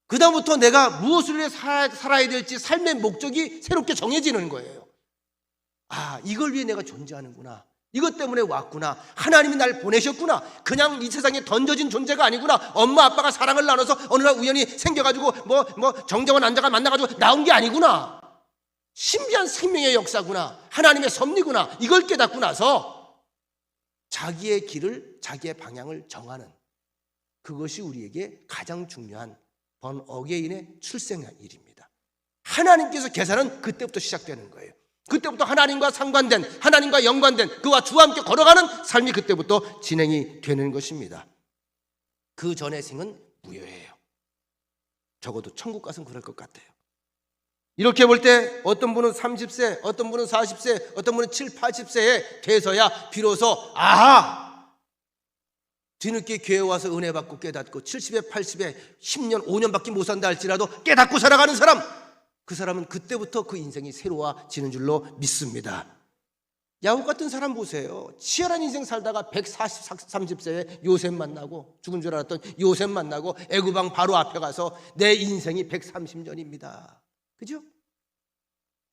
그 다음부터 내가 무엇을 위해 살아야 될지 삶의 목적이 새롭게 정해지는 거예요. 아, 이걸 위해 내가 존재하는구나. 이것 때문에 왔구나. 하나님이 날 보내셨구나. 그냥 이 세상에 던져진 존재가 아니구나. 엄마 아빠가 사랑을 나눠서 어느 날 우연히 생겨가지고 정정한 남자가 만나가지고 나온 게 아니구나. 신비한 생명의 역사구나. 하나님의 섭리구나. 이걸 깨닫고 나서 자기의 길을, 자기의 방향을 정하는, 그것이 우리에게 가장 중요한 번 어게인의 출생의 일입니다. 하나님께서 계산은 그때부터 시작되는 거예요. 그때부터 하나님과 상관된, 하나님과 연관된, 그와 주와 함께 걸어가는 삶이 그때부터 진행이 되는 것입니다. 그 전의 생은 무효예요. 적어도 천국 가서는 그럴 것 같아요. 이렇게 볼 때 어떤 분은 30세, 어떤 분은 40세, 어떤 분은 7, 80세에 돼서야 비로소 아하! 뒤늦게 교회 와서 은혜 받고 깨닫고 70에 80에 10년, 5년밖에 못 산다 할지라도 깨닫고 살아가는 사람, 그 사람은 그때부터 그 인생이 새로워지는 줄로 믿습니다. 야곱 같은 사람 보세요. 치열한 인생 살다가 130세에 요셉 만나고, 죽은 줄 알았던 요셉 만나고 애굽왕 바로 앞에 가서 내 인생이 130년입니다. 그죠?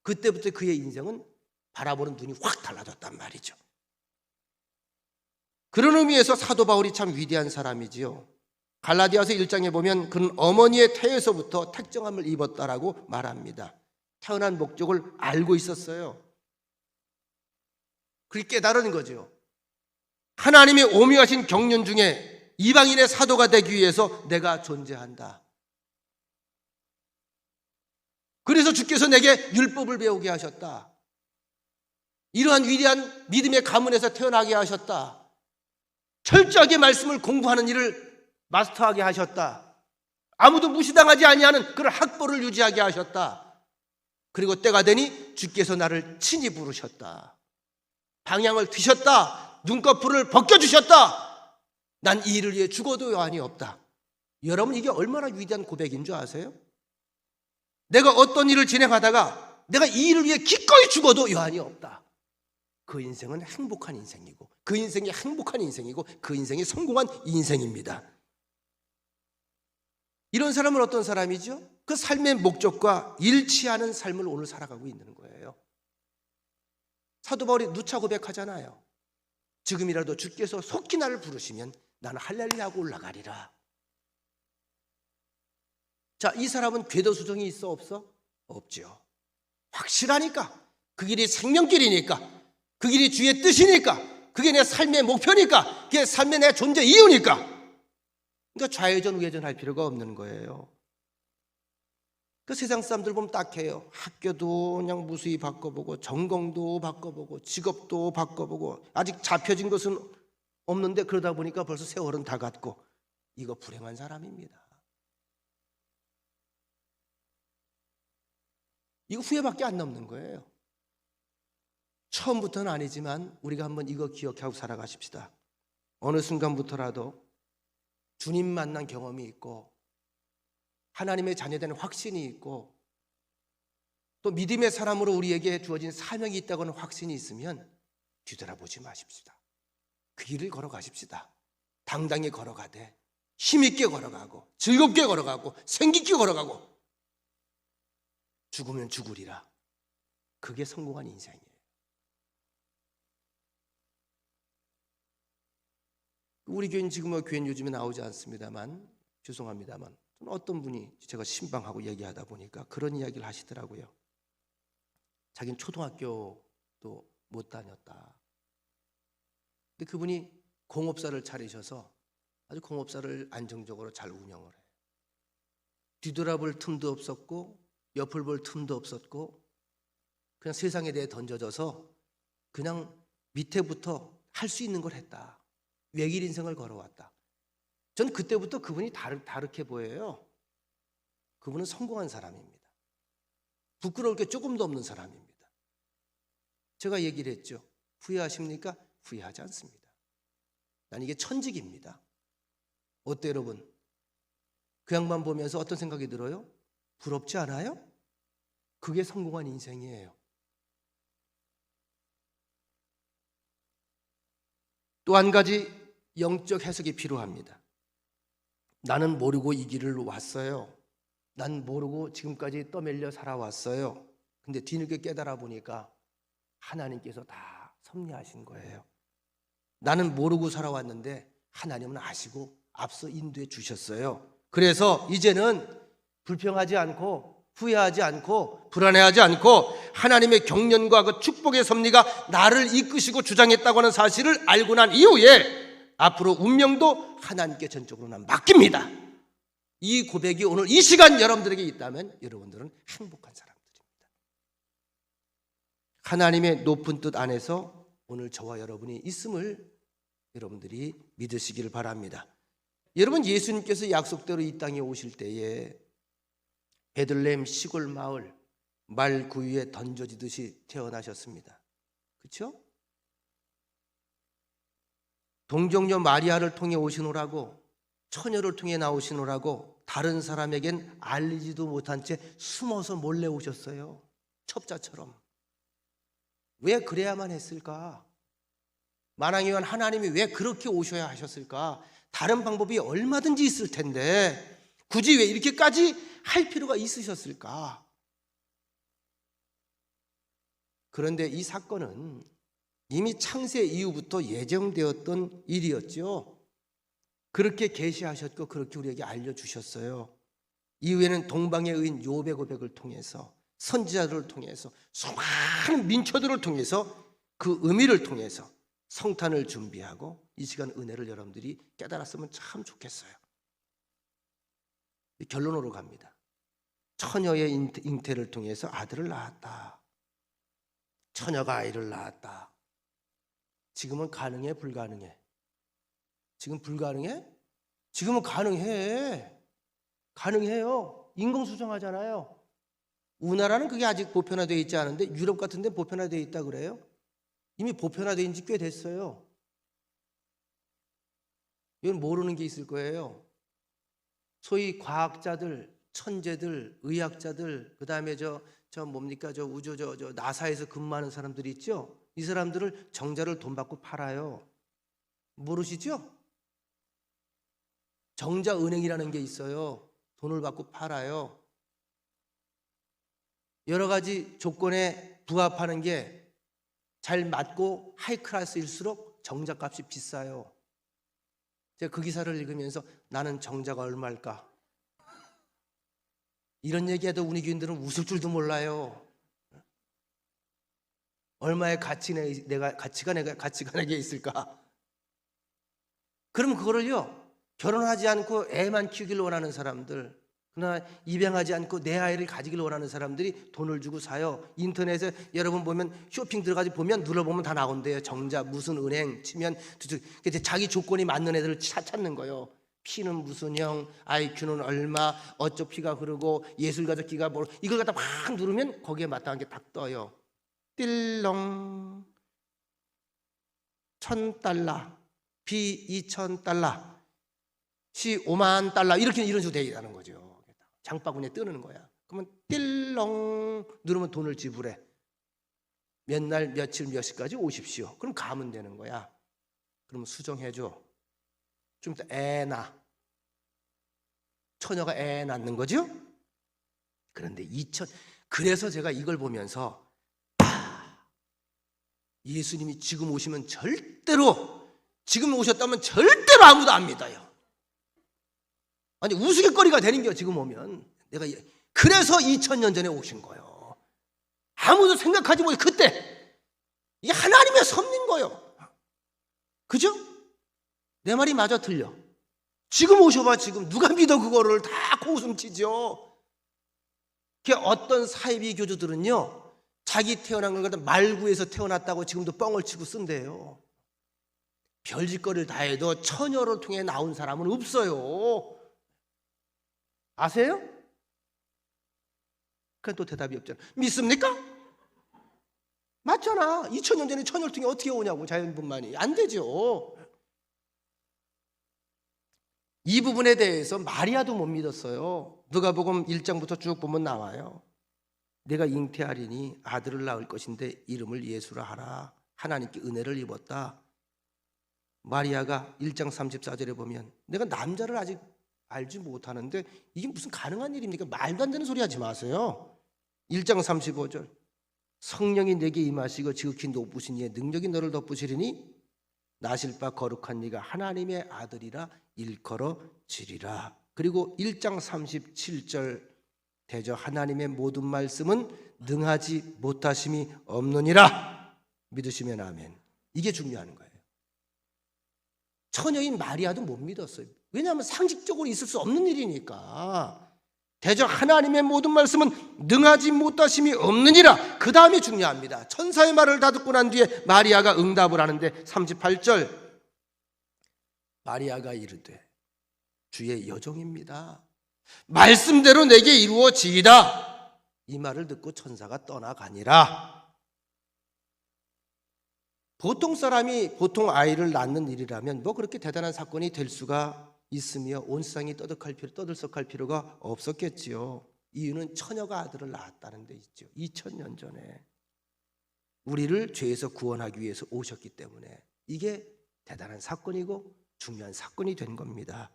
그때부터 그의 인생은 바라보는 눈이 확 달라졌단 말이죠. 그런 의미에서 사도 바울이 참 위대한 사람이지요. 갈라디아서 1장에 보면 그는 어머니의 태에서부터 택정함을 입었다라고 말합니다. 태어난 목적을 알고 있었어요. 그렇게 깨달은 거죠. 하나님의 오묘하신 경륜 중에 이방인의 사도가 되기 위해서 내가 존재한다. 그래서 주께서 내게 율법을 배우게 하셨다. 이러한 위대한 믿음의 가문에서 태어나게 하셨다. 철저하게 말씀을 공부하는 일을 마스터하게 하셨다. 아무도 무시당하지 아니하는 그런 학벌을 유지하게 하셨다. 그리고 때가 되니 주께서 나를 친히 부르셨다. 방향을 트셨다. 눈꺼풀을 벗겨주셨다. 난 이 일을 위해 죽어도 여한이 없다. 여러분, 이게 얼마나 위대한 고백인 줄 아세요? 내가 어떤 일을 진행하다가 내가 이 일을 위해 기꺼이 죽어도 여한이 없다. 그 인생은 행복한 인생이고, 그 인생이 행복한 인생이고, 그 인생이 성공한 인생입니다. 이런 사람은 어떤 사람이죠? 그 삶의 목적과 일치하는 삶을 오늘 살아가고 있는 거예요. 사도 바울이 누차 고백하잖아요. 지금이라도 주께서 속히 나를 부르시면 나는 할렐루야 하고 올라가리라. 자, 이 사람은 궤도수정이 있어 없어? 없죠. 확실하니까. 그 길이 생명길이니까. 그 길이 주의 뜻이니까. 그게 내 삶의 목표니까. 그게 삶의 내 존재 이유니까. 그러니까 좌회전 우회전 할 필요가 없는 거예요. 그 세상 사람들 보면 딱해요. 학교도 그냥 무수히 바꿔보고, 전공도 바꿔보고, 직업도 바꿔보고, 아직 잡혀진 것은 없는데 그러다 보니까 벌써 세월은 다 갔고, 이거 불행한 사람입니다. 이거 후회밖에 안 남는 거예요. 처음부터는 아니지만 우리가 한번 이거 기억하고 살아가십시다. 어느 순간부터라도 주님 만난 경험이 있고, 하나님의 자녀되는 확신이 있고, 또 믿음의 사람으로 우리에게 주어진 사명이 있다고 하는 확신이 있으면 뒤돌아보지 마십시다. 그 길을 걸어가십시다. 당당히 걸어가되 힘있게 걸어가고 즐겁게 걸어가고 생기게 걸어가고, 죽으면 죽으리라. 그게 성공한 인생이에요. 우리 교회는 지금 교회는 요즘에 나오지 않습니다만, 죄송합니다만 어떤 분이 제가 신방하고 얘기하다 보니까 그런 이야기를 하시더라고요. 자기는 초등학교도 못 다녔다. 근데 그분이 공업사를 차리셔서 아주 공업사를 안정적으로 잘 운영을 해요. 뒤돌아볼 틈도 없었고 옆을 볼 틈도 없었고, 그냥 세상에 대해 던져져서 그냥 밑에부터 할 수 있는 걸 했다. 외길 인생을 걸어왔다. 전 그때부터 그분이 다르게 보여요. 그분은 성공한 사람입니다. 부끄러울 게 조금도 없는 사람입니다. 제가 얘기를 했죠. 후회하십니까? 후회하지 않습니다. 난 이게 천직입니다. 어때요, 여러분? 그 양반 보면서 어떤 생각이 들어요? 부럽지 않아요? 그게 성공한 인생이에요. 또 한 가지 영적 해석이 필요합니다. 나는 모르고 이 길을 왔어요. 난 모르고 지금까지 떠밀려 살아왔어요. 근데 뒤늦게 깨달아 보니까 하나님께서 다 섭리하신 거예요. 나는 모르고 살아왔는데 하나님은 아시고 앞서 인도해 주셨어요. 그래서 이제는 불평하지 않고 후회하지 않고 불안해하지 않고 하나님의 경륜과 그 축복의 섭리가 나를 이끄시고 주장했다고 하는 사실을 알고 난 이후에 앞으로 운명도 하나님께 전적으로 난 맡깁니다. 이 고백이 오늘 이 시간 여러분들에게 있다면 여러분들은 행복한 사람들입니다. 하나님의 높은 뜻 안에서 오늘 저와 여러분이 있음을 여러분들이 믿으시기를 바랍니다. 여러분, 예수님께서 약속대로 이 땅에 오실 때에 베들레헴 시골 마을 말 구유에 던져지듯이 태어나셨습니다. 그렇죠? 동정녀 마리아를 통해 오시노라고, 처녀를 통해 나오시노라고 다른 사람에겐 알리지도 못한 채 숨어서 몰래 오셨어요. 첩자처럼. 왜 그래야만 했을까? 만왕의 하나님이 왜 그렇게 오셔야 하셨을까? 다른 방법이 얼마든지 있을 텐데 굳이 왜 이렇게까지 할 필요가 있으셨을까? 그런데 이 사건은 이미 창세 이후부터 예정되었던 일이었죠. 그렇게 계시하셨고 그렇게 우리에게 알려주셨어요. 이후에는 동방의 의인 욥의 고백을 통해서, 선지자들을 통해서, 수많은 민초들을 통해서 그 의미를 통해서 성탄을 준비하고 이 시간 은혜를 여러분들이 깨달았으면 참 좋겠어요. 결론으로 갑니다. 처녀의 잉태를 통해서 아들을 낳았다. 처녀가 아이를 낳았다. 지금은 가능해, 불가능해? 지금 불가능해? 지금은 가능해. 가능해요. 인공수정하잖아요. 우리나라는 그게 아직 보편화되어 있지 않은데 유럽 같은 데 보편화되어 있다 그래요. 이미 보편화되어 지 꽤 됐어요. 이건 모르는 게 있을 거예요. 소위 과학자들, 천재들, 의학자들, 그 다음에 우주 나사에서 근무하는 사람들이 있죠. 이 사람들을 정자를 돈 받고 팔아요. 모르시죠? 정자은행이라는 게 있어요. 돈을 받고 팔아요. 여러 가지 조건에 부합하는 게 잘 맞고 하이클래스일수록 정자값이 비싸요. 제가 그 기사를 읽으면서 나는 정자가 얼마일까? 이런 얘기해도 우리 교인들은 웃을 줄도 몰라요. 얼마의 가치가 내게 있을까? 그럼 그거를요, 결혼하지 않고 애만 키우길 원하는 사람들, 그러나 입양하지 않고 내 아이를 가지길 원하는 사람들이 돈을 주고 사요. 인터넷에 여러분 보면 쇼핑 들어가서 보면 눌러보면 다 나온대요. 정자 무슨 은행 치면 자기 조건이 맞는 애들을 찾는 거예요. 피는 무슨 형, IQ는 얼마, 어쩌 피가 흐르고 예술가적 기가 뭐, 이걸 갖다 막 누르면 거기에 마땅한 게 딱 떠요. 띨렁. $1,000, B 2,000달러, C 5만 달러, 이런 식으로 되어 있다는 거죠. 장바구니에 뜨는 거야. 그러면 띨렁 누르면 돈을 지불해. 몇 날 며칠 몇 시까지 오십시오. 그럼 가면 되는 거야. 그러면 수정해줘. 좀 이따 애 낳아. 처녀가 애 낳는 거죠. 그런데 그래서 제가 이걸 보면서 예수님이 지금 오시면 지금 오셨다면 절대로 아무도 안 믿어요. 아니 우스갯거리가 되는 거야. 지금 오면 그래서 2000년 전에 오신 거예요. 아무도 생각하지 못해. 그때 이게 하나님의 섭리인 거예요. 그죠? 내 말이 맞아 틀려? 지금 오셔봐. 지금 누가 믿어? 그거를 다 고웃음치죠. 어떤 사이비 교주들은요, 자기 태어난 걸 갖다 말구에서 태어났다고 지금도 뻥을 치고 쓴대요. 별짓거리를 다 해도 처녀를 통해 나온 사람은 없어요. 아세요? 그건 또 대답이 없잖아. 믿습니까? 맞잖아. 2000년 전에 처녀를 통해 어떻게 오냐고, 자연분만이. 안 되죠. 이 부분에 대해서 마리아도 못 믿었어요. 누가복음 1장부터 쭉 보면 나와요. 내가 잉태하리니 아들을 낳을 것인데 이름을 예수라 하라. 하나님께 은혜를 입었다. 마리아가 1장 34절에 보면 내가 남자를 아직 알지 못하는데 이게 무슨 가능한 일입니까? 말도 안 되는 소리 하지 마세요. 1장 35절 성령이 내게 임하시고 지극히 높으신 이의 능력이 너를 덮으시리니 나실 바 거룩한 네가 하나님의 아들이라 일컬어지리라. 그리고 1장 37절 대저 하나님의 모든 말씀은 능하지 못하심이 없느니라. 믿으시면 아멘. 이게 중요한 거예요. 처녀인 마리아도 못 믿었어요. 왜냐하면 상식적으로 있을 수 없는 일이니까. 대저 하나님의 모든 말씀은 능하지 못하심이 없느니라. 그 다음이 중요합니다. 천사의 말을 다 듣고 난 뒤에 마리아가 응답을 하는데 38절 마리아가 이르되 주의 여종입니다. 말씀대로 내게 이루어지이다. 이 말을 듣고 천사가 떠나가니라. 보통 사람이 보통 아이를 낳는 일이라면 뭐 그렇게 대단한 사건이 될 수가 있으며 온 세상이 떠들썩할 필요가 없었겠지요. 이유는 처녀가 아들을 낳았다는 데 있죠. 2000년 전에 우리를 죄에서 구원하기 위해서 오셨기 때문에 이게 대단한 사건이고 중요한 사건이 된 겁니다.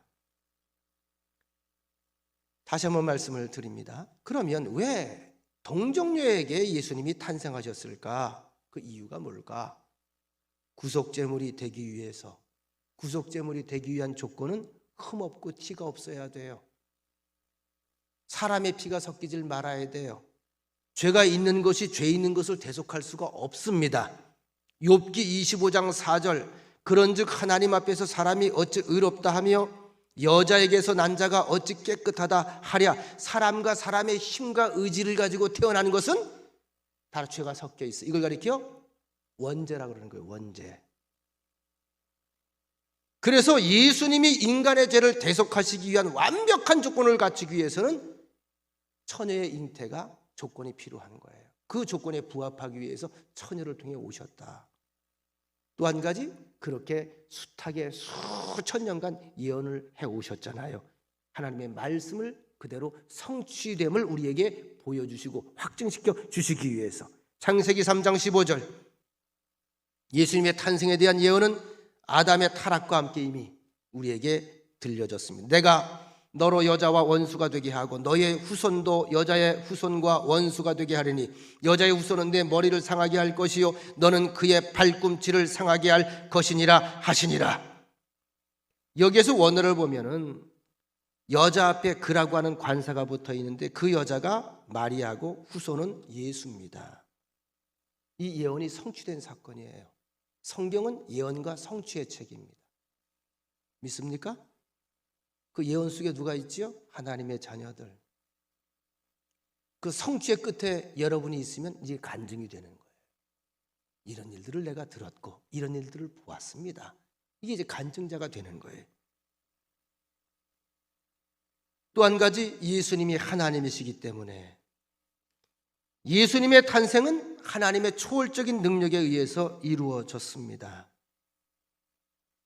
다시 한번 말씀을 드립니다. 그러면 왜 동정녀에게 예수님이 탄생하셨을까? 그 이유가 뭘까? 구속제물이 되기 위해서, 구속제물이 되기 위한 조건은 흠없고 티가 없어야 돼요. 사람의 피가 섞이질 말아야 돼요. 죄가 있는 것이 죄 있는 것을 대속할 수가 없습니다. 욥기 25장 4절 그런즉 하나님 앞에서 사람이 어찌 의롭다 하며 여자에게서 난 자가 어찌 깨끗하다 하랴. 사람과 사람의 힘과 의지를 가지고 태어난 것은 다 죄가 섞여 있어. 이걸 가리켜 원죄라고 그러는 거예요. 원죄. 그래서 예수님이 인간의 죄를 대속하시기 위한 완벽한 조건을 갖추기 위해서는 처녀의 잉태가 조건이 필요한 거예요. 그 조건에 부합하기 위해서 처녀를 통해 오셨다. 또 한 가지 그렇게 숱하게 수천 년간 예언을 해오셨잖아요. 하나님의 말씀을 그대로 성취됨을 우리에게 보여주시고 확증시켜 주시기 위해서. 창세기 3장 15절 예수님의 탄생에 대한 예언은 아담의 타락과 함께 이미 우리에게 들려졌습니다. 내가 너로 여자와 원수가 되게 하고 너의 후손도 여자의 후손과 원수가 되게 하리니 여자의 후손은 내 머리를 상하게 할 것이요 너는 그의 발꿈치를 상하게 할 것이니라 하시니라. 여기에서 원어를 보면은 여자 앞에 그라고 하는 관사가 붙어 있는데 그 여자가 마리아고 후손은 예수입니다. 이 예언이 성취된 사건이에요. 성경은 예언과 성취의 책입니다. 믿습니까? 그 예언 속에 누가 있지요? 하나님의 자녀들. 그 성취의 끝에 여러분이 있으면 이제 간증이 되는 거예요. 이런 일들을 내가 들었고 이런 일들을 보았습니다. 이게 이제 간증자가 되는 거예요. 또 한 가지 예수님이 하나님이시기 때문에 예수님의 탄생은 하나님의 초월적인 능력에 의해서 이루어졌습니다.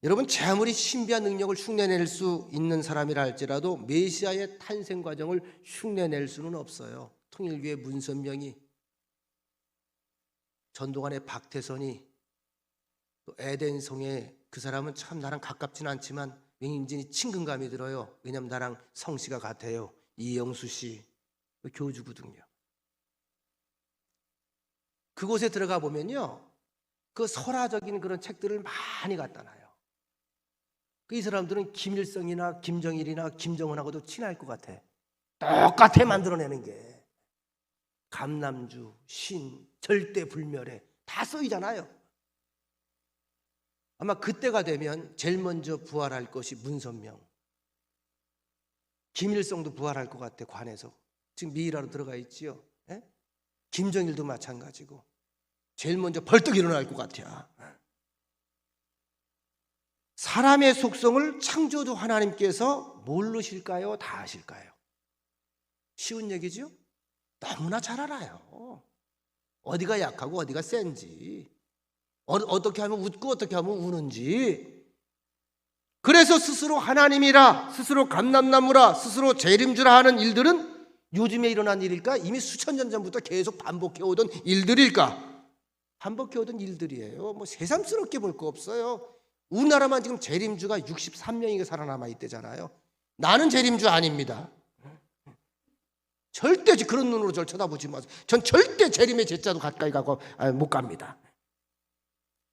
여러분, 제 아무리 신비한 능력을 흉내낼 수 있는 사람이라 할지라도 메시아의 탄생 과정을 흉내낼 수는 없어요. 통일교의 문선명이, 전동환의 박태선이, 또 에덴성의 그 사람은 참 나랑 가깝지는 않지만 왠지 친근감이 들어요. 왜냐하면 나랑 성씨가 같아요. 이영수 씨, 교주거든요. 그곳에 들어가 보면요, 그 설화적인 그런 책들을 많이 갖다 놔요. 이 사람들은 김일성이나 김정일이나 김정은하고도 친할 것 같아. 똑같아 만들어내는 게. 감남주, 신, 절대 불멸에 다 쓰이잖아요. 아마 그때가 되면 제일 먼저 부활할 것이 문선명. 김일성도 부활할 것 같아, 관에서. 지금 미이라로 들어가 있지요. 예? 김정일도 마찬가지고. 제일 먼저 벌떡 일어날 것 같아. 사람의 속성을 창조주 하나님께서 모르실까요? 다 아실까요? 쉬운 얘기죠? 너무나 잘 알아요. 어디가 약하고 어디가 센지, 어떻게 하면 웃고 어떻게 하면 우는지. 그래서 스스로 하나님이라, 스스로 감람나무라, 스스로 재림주라 하는 일들은 요즘에 일어난 일일까? 이미 수천 년 전부터 계속 반복해오던 일들일까? 반복해오던 일들이에요. 뭐 새삼스럽게 볼 거 없어요. 우리나라만 지금 재림주가 63명이가 살아남아 있대잖아요. 나는 재림주 아닙니다. 절대 그런 눈으로 저를 쳐다보지 마세요. 전 절대 재림의 제자도 가까이 가고 못 갑니다.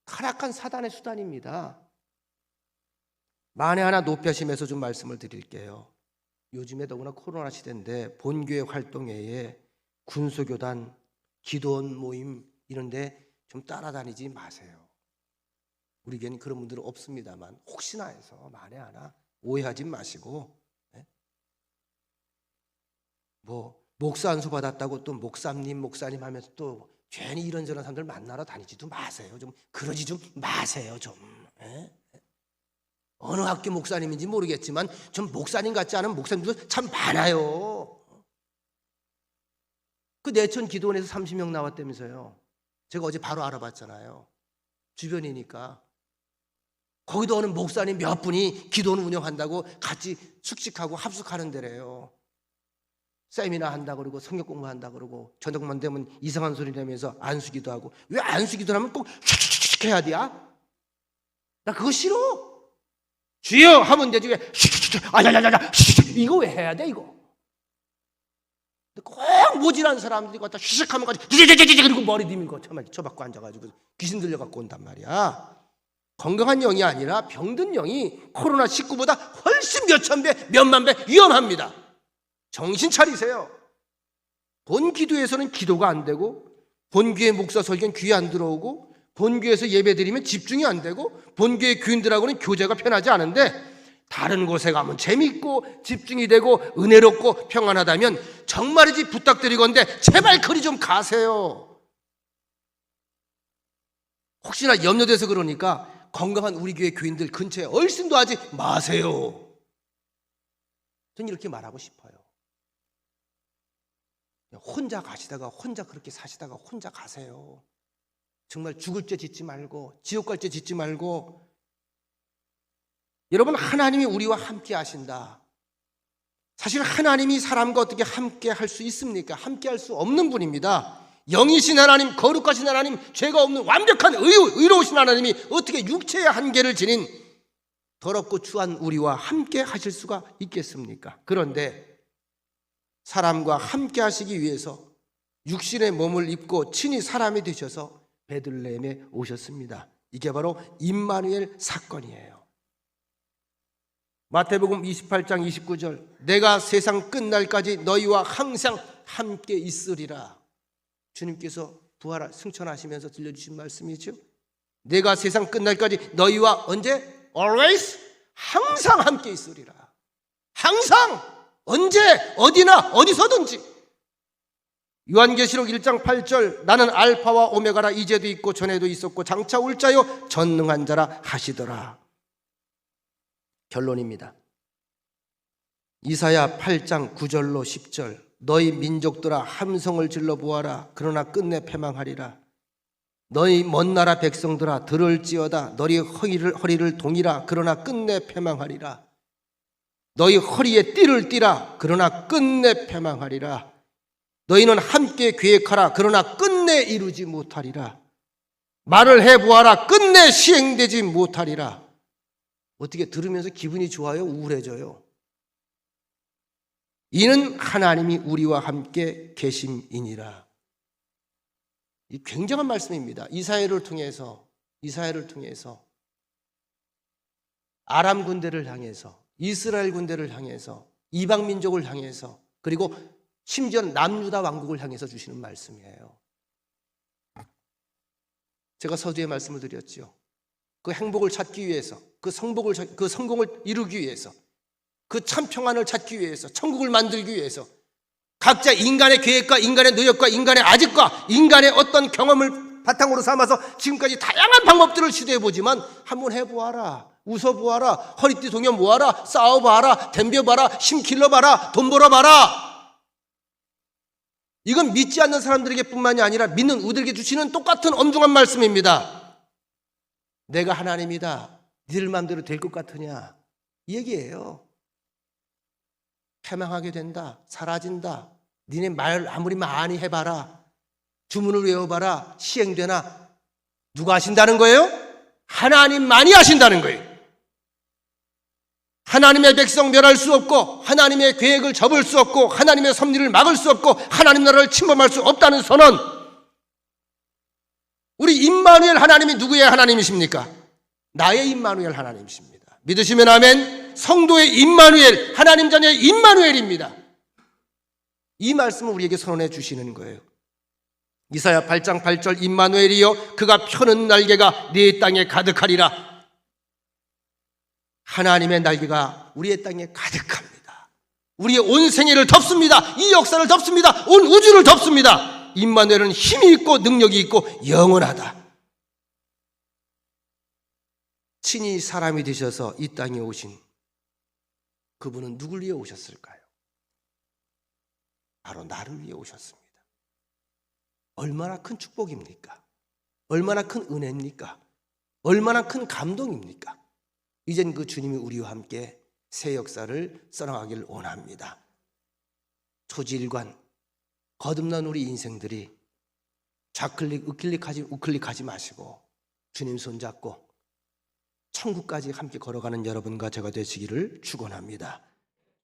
타락한 사단의 수단입니다. 만에 하나 높여심에서 좀 말씀을 드릴게요. 요즘에 더구나 코로나 시대인데 본교회 활동회에 군소교단, 기도원 모임 이런데 좀 따라다니지 마세요. 우리 교회는 그런 분들은 없습니다만 혹시나 해서 만에 하나 오해하지 마시고, 뭐 목사 안수 받았다고 또 목사님 하면서 또 괜히 이런저런 사람들 만나러 다니지도 마세요. 좀 그러지 좀 마세요. 좀 어느 학교 목사님인지 모르겠지만 좀 목사님 같지 않은 목사님들 참 많아요. 그 내천 기도원에서 30명 나왔다면서요. 제가 어제 바로 알아봤잖아요. 주변이니까. 거기도 어느 목사님 몇 분이 기도원 운영한다고 같이 숙식하고 합숙하는 데래요. 세미나 한다 그러고 성경 공부한다 그러고 저녁만 되면 이상한 소리 내면서 안수기도 하고. 왜 안수기도 하면 꼭 슉슉슉 해야 돼? 나 그거 싫어. 주여 하면 되지 왜 슉슉슉 아야야야야 이거 왜 해야 돼 이거? 꼭 모질한 사람들이 갖다 슉슉 하면 가지고 그리고 머리 뒤밀고 처박고 앉아가지고 귀신 들려갖고 온단 말이야. 건강한 영이 아니라 병든 영이 코로나19보다 훨씬 몇천 배, 몇만 배 위험합니다. 정신 차리세요. 본기도에서는 기도가 안 되고, 본교회 목사 설교는 귀에 안 들어오고, 본교회에서 예배 드리면 집중이 안 되고, 본교회 교인들하고는 교제가 편하지 않은데 다른 곳에 가면 재밌고 집중이 되고 은혜롭고 평안하다면 정말이지 부탁드리건대 제발 그리 좀 가세요. 혹시나 염려돼서 그러니까 건강한 우리 교회 교인들 근처에 얼씬도 하지 마세요. 전 이렇게 말하고 싶어요. 혼자 가시다가 혼자 그렇게 사시다가 혼자 가세요. 정말 죽을 죄 짓지 말고 지옥 갈 죄 짓지 말고. 여러분, 하나님이 우리와 함께 하신다. 사실 하나님이 사람과 어떻게 함께 할 수 있습니까? 함께 할 수 없는 분입니다. 영이신 하나님, 거룩하신 하나님, 죄가 없는 완벽한 의로우신 하나님이 어떻게 육체의 한계를 지닌 더럽고 추한 우리와 함께 하실 수가 있겠습니까? 그런데 사람과 함께 하시기 위해서 육신의 몸을 입고 친히 사람이 되셔서 베들레헴에 오셨습니다. 이게 바로 임마누엘 사건이에요. 마태복음 28장 29절, 내가 세상 끝날까지 너희와 항상 함께 있으리라. 주님께서 부활 승천하시면서 들려주신 말씀이죠. 내가 세상 끝날까지 너희와 언제? Always? 항상 함께 있으리라. 항상, 언제, 어디나, 어디서든지. 요한계시록 1장 8절, 나는 알파와 오메가라, 이제도 있고 전에도 있었고 장차 올 자요 전능한 자라 하시더라. 결론입니다. 이사야 8장 9절로 10절, 너희 민족들아 함성을 질러 보아라. 그러나 끝내 패망하리라. 너희 먼 나라 백성들아 들을지어다. 너희 허리를 동이라. 그러나 끝내 패망하리라. 너희 허리에 띠를 띠라. 그러나 끝내 패망하리라. 너희는 함께 계획하라. 그러나 끝내 이루지 못하리라. 말을 해보아라. 끝내 시행되지 못하리라. 어떻게 들으면서 기분이 좋아요? 우울해져요? 이는 하나님이 우리와 함께 계심이니라. 이 굉장한 말씀입니다. 이사야를 통해서 아람 군대를 향해서, 이스라엘 군대를 향해서, 이방 민족을 향해서, 그리고 심지어 남유다 왕국을 향해서 주시는 말씀이에요. 제가 서두에 말씀을 드렸죠. 그 행복을 찾기 위해서, 그 성공을 이루기 위해서, 그 참 평안을 찾기 위해서, 천국을 만들기 위해서 각자 인간의 계획과 인간의 노력과 인간의 아집과 인간의 어떤 경험을 바탕으로 삼아서 지금까지 다양한 방법들을 시도해보지만 한번 해보아라. 웃어보아라, 허리띠 동여 모아라, 싸워봐라, 덤벼봐라, 힘길러봐라, 돈 벌어봐라. 이건 믿지 않는 사람들에게 뿐만이 아니라 믿는 우리에게 주시는 똑같은 엄중한 말씀입니다. 내가 하나님이다. 니들 마음대로 될 것 같으냐? 이 얘기예요. 패망하게 된다. 사라진다. 니네 말 아무리 많이 해봐라. 주문을 외워봐라. 시행되나? 누가 하신다는 거예요? 하나님만이 하신다는 거예요. 하나님의 백성 멸할 수 없고 하나님의 계획을 접을 수 없고 하나님의 섭리를 막을 수 없고 하나님 나라를 침범할 수 없다는 선언. 우리 임마누엘 하나님이 누구의 하나님이십니까? 나의 임마누엘 하나님이십니다. 믿으시면 아멘. 성도의 임마누엘, 하나님 자녀의 임마누엘입니다. 이 말씀을 우리에게 선언해 주시는 거예요. 이사야 8장 8절 임마누엘이여 그가 펴는 날개가 네 땅에 가득하리라. 하나님의 날개가 우리의 땅에 가득합니다. 우리의 온 생애를 덮습니다. 이 역사를 덮습니다. 온 우주를 덮습니다. 임마누엘은 힘이 있고 능력이 있고 영원하다. 친히 사람이 되셔서 이 땅에 오신 그분은 누굴 위해 오셨을까요? 바로 나를 위해 오셨습니다. 얼마나 큰 축복입니까? 얼마나 큰 은혜입니까? 얼마나 큰 감동입니까? 이젠 그 주님이 우리와 함께 새 역사를 써나가길 원합니다. 초지일관, 거듭난 우리 인생들이 좌클릭, 우클릭하지 마시고 주님 손잡고 천국까지 함께 걸어가는 여러분과 제가 되시기를 축원합니다.